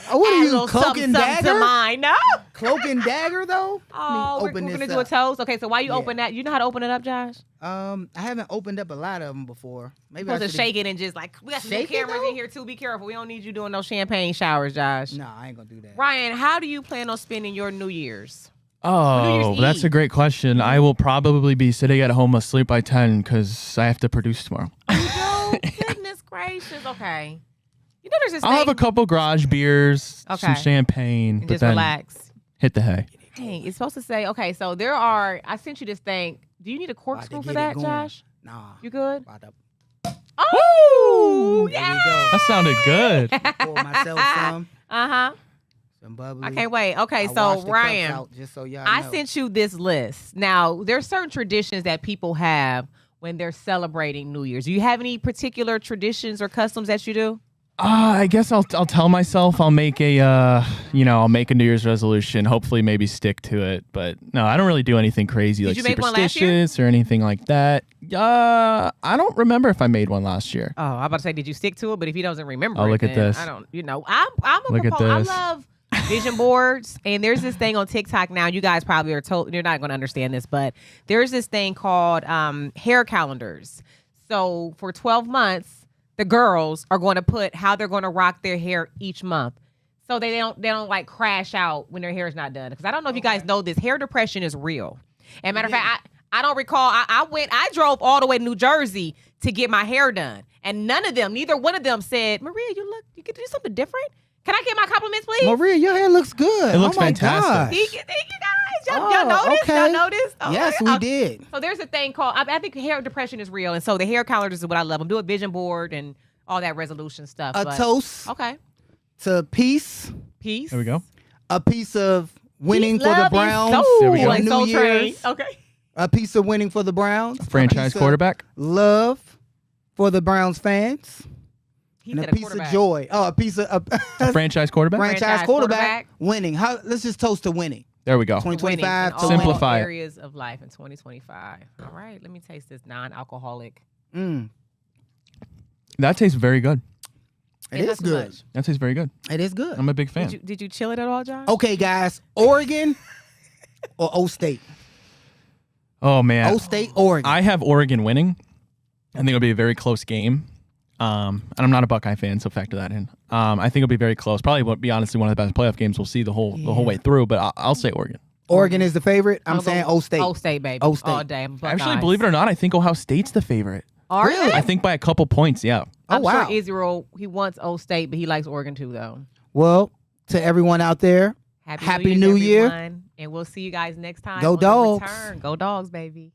Speaker 2: Oh, what
Speaker 1: Add
Speaker 2: are
Speaker 1: a
Speaker 2: you,
Speaker 1: little
Speaker 2: cloak
Speaker 1: something,
Speaker 2: and
Speaker 1: something to
Speaker 2: dagger?
Speaker 1: mine. No.
Speaker 2: Cloak and dagger, though?
Speaker 1: Oh, we're
Speaker 2: open
Speaker 1: going to
Speaker 2: this
Speaker 1: do a
Speaker 2: up.
Speaker 1: toast. Okay, so while you
Speaker 2: Yeah.
Speaker 1: open that, you know how to open it up, Josh?
Speaker 2: I haven't opened up a lot of them before. Maybe
Speaker 1: You're
Speaker 2: I
Speaker 1: supposed to
Speaker 2: should've-
Speaker 1: shake it and just we got some new
Speaker 2: Shake it,
Speaker 1: cameras
Speaker 2: though?
Speaker 1: in here too. Be careful. We don't need you doing no champagne showers, Josh.
Speaker 2: No, I ain't gonna do that.
Speaker 1: Ryan, how do you plan on spending your New Year's?
Speaker 3: Oh,
Speaker 1: Year's
Speaker 3: that's a
Speaker 1: Eve.
Speaker 3: great question. I will probably be sitting at home asleep by 10 because I have to produce tomorrow.
Speaker 1: Oh, goodness gracious. Okay. You know there's this
Speaker 3: I'll
Speaker 1: thing.
Speaker 3: have a couple garage beers,
Speaker 1: Okay.
Speaker 3: some champagne,
Speaker 1: and
Speaker 3: but
Speaker 1: just
Speaker 3: then
Speaker 1: relax.
Speaker 3: hit the hay.
Speaker 1: Dang, it's supposed to say, okay, so I sent you this thing. Do you need a
Speaker 2: About to
Speaker 1: corkscrew for
Speaker 2: get it
Speaker 1: that,
Speaker 2: going.
Speaker 1: Josh?
Speaker 2: Nah.
Speaker 1: You good?
Speaker 2: About to
Speaker 1: Oh,
Speaker 2: There
Speaker 1: yeah.
Speaker 2: we go.
Speaker 3: That sounded good.
Speaker 2: Pour myself some
Speaker 1: Uh-huh.
Speaker 2: bubbly.
Speaker 1: I can't wait. Okay,
Speaker 2: I
Speaker 1: so
Speaker 2: washed the cups
Speaker 1: Ryan,
Speaker 2: out just so y'all
Speaker 1: I
Speaker 2: know.
Speaker 1: sent you this list. Now, there's certain traditions that people have when they're celebrating New Year's. Do you have any particular traditions or customs that you do?
Speaker 3: I guess I'll tell myself I'll make a I'll make a New Year's resolution. Hopefully, maybe stick to it. But no, I don't really do anything crazy
Speaker 1: Did
Speaker 3: like
Speaker 1: you make one last year?
Speaker 3: superstitious or anything like that. I don't remember if I made one last year.
Speaker 1: Oh, I'm about to say, did you stick to it? But if he doesn't remember,
Speaker 3: Oh,
Speaker 1: it,
Speaker 3: look at
Speaker 1: then
Speaker 3: this.
Speaker 1: I don't. I'm a
Speaker 3: Look at
Speaker 1: proponent.
Speaker 3: this.
Speaker 1: I love vision boards, and there's this thing on TikTok now. You guys probably are told you're not going to understand this, but there's this thing called hair calendars. So for 12 months, the girls are going to put how they're going to rock their hair each month, so they don't like crash out when their hair is not done. Because I don't know if you guys know this, hair depression is real. And matter of fact, I don't recall. I drove all the way to New Jersey to get my hair done, and neither one of them said, "Maria, you could do something different. Can I get my compliments, please?"
Speaker 2: Maria, your hair looks good.
Speaker 3: It looks
Speaker 2: oh my
Speaker 3: fantastic.
Speaker 2: gosh.
Speaker 1: Thank you guys. Y'all
Speaker 2: Oh,
Speaker 1: noticed?
Speaker 2: okay.
Speaker 1: Y'all noticed? Oh,
Speaker 2: Yes,
Speaker 1: okay.
Speaker 2: we did.
Speaker 1: So there's a thing called, I think hair depression is real. And so the hair calendars is what I love. I'm doing vision board and all that resolution stuff.
Speaker 2: A
Speaker 1: but-
Speaker 2: toast
Speaker 1: Okay.
Speaker 2: to peace,
Speaker 1: Peace.
Speaker 3: There we go.
Speaker 2: a piece of winning
Speaker 1: Peace,
Speaker 2: for the
Speaker 1: love, and
Speaker 2: Browns.
Speaker 1: soul.
Speaker 3: There we go.
Speaker 1: Like
Speaker 2: New
Speaker 1: Soul Train.
Speaker 2: Year's.
Speaker 1: Okay.
Speaker 2: A piece of winning for the Browns.
Speaker 3: Franchise
Speaker 2: a piece of
Speaker 3: quarterback.
Speaker 2: love for the Browns fans.
Speaker 1: He
Speaker 2: And
Speaker 1: said
Speaker 2: a piece of
Speaker 1: quarterback.
Speaker 2: joy. Oh, a piece of
Speaker 3: A franchise quarterback.
Speaker 2: franchise
Speaker 1: Franchise
Speaker 2: quarterback winning. Let's just toast to winning.
Speaker 3: There we go.
Speaker 2: 2025
Speaker 1: Winning
Speaker 2: to
Speaker 1: in
Speaker 2: win.
Speaker 1: all
Speaker 3: Simplify it.
Speaker 1: areas of life in 2025. All right. Let me taste this non-alcoholic.
Speaker 2: Mm,
Speaker 3: That tastes very good.
Speaker 2: it
Speaker 1: It's
Speaker 2: is
Speaker 1: not too
Speaker 2: good.
Speaker 1: much.
Speaker 3: That tastes very good.
Speaker 2: It is good.
Speaker 3: I'm a big fan.
Speaker 1: Did you chill it at all, Josh?
Speaker 2: Okay, guys. Oregon or O State?
Speaker 3: Oh man,
Speaker 2: O State, Oregon.
Speaker 3: I have Oregon winning. I think it'll be a very close game. And I'm not a Buckeye fan, so factor that in. I think it'll be very close. Probably won't be honestly one of the best playoff games we'll see the whole way through. But I'll say Oregon.
Speaker 2: Oregon is the favorite. I'm
Speaker 1: I'll
Speaker 2: saying
Speaker 1: go
Speaker 2: O State.
Speaker 1: O State, baby.
Speaker 2: O State.
Speaker 1: All day.
Speaker 3: Actually, believe it or not, I think Ohio State's the favorite.
Speaker 1: Are
Speaker 2: Really?
Speaker 1: they?
Speaker 3: I think by a couple points. Yeah.
Speaker 1: I'm
Speaker 2: wow.
Speaker 1: sure Israel, he wants O State, but he likes Oregon too, though.
Speaker 2: Well, to everyone out there, Happy New Year.
Speaker 1: everyone. And we'll see you guys next time.
Speaker 2: Go
Speaker 1: on the
Speaker 2: Dogs.
Speaker 1: return. Go Dogs, baby.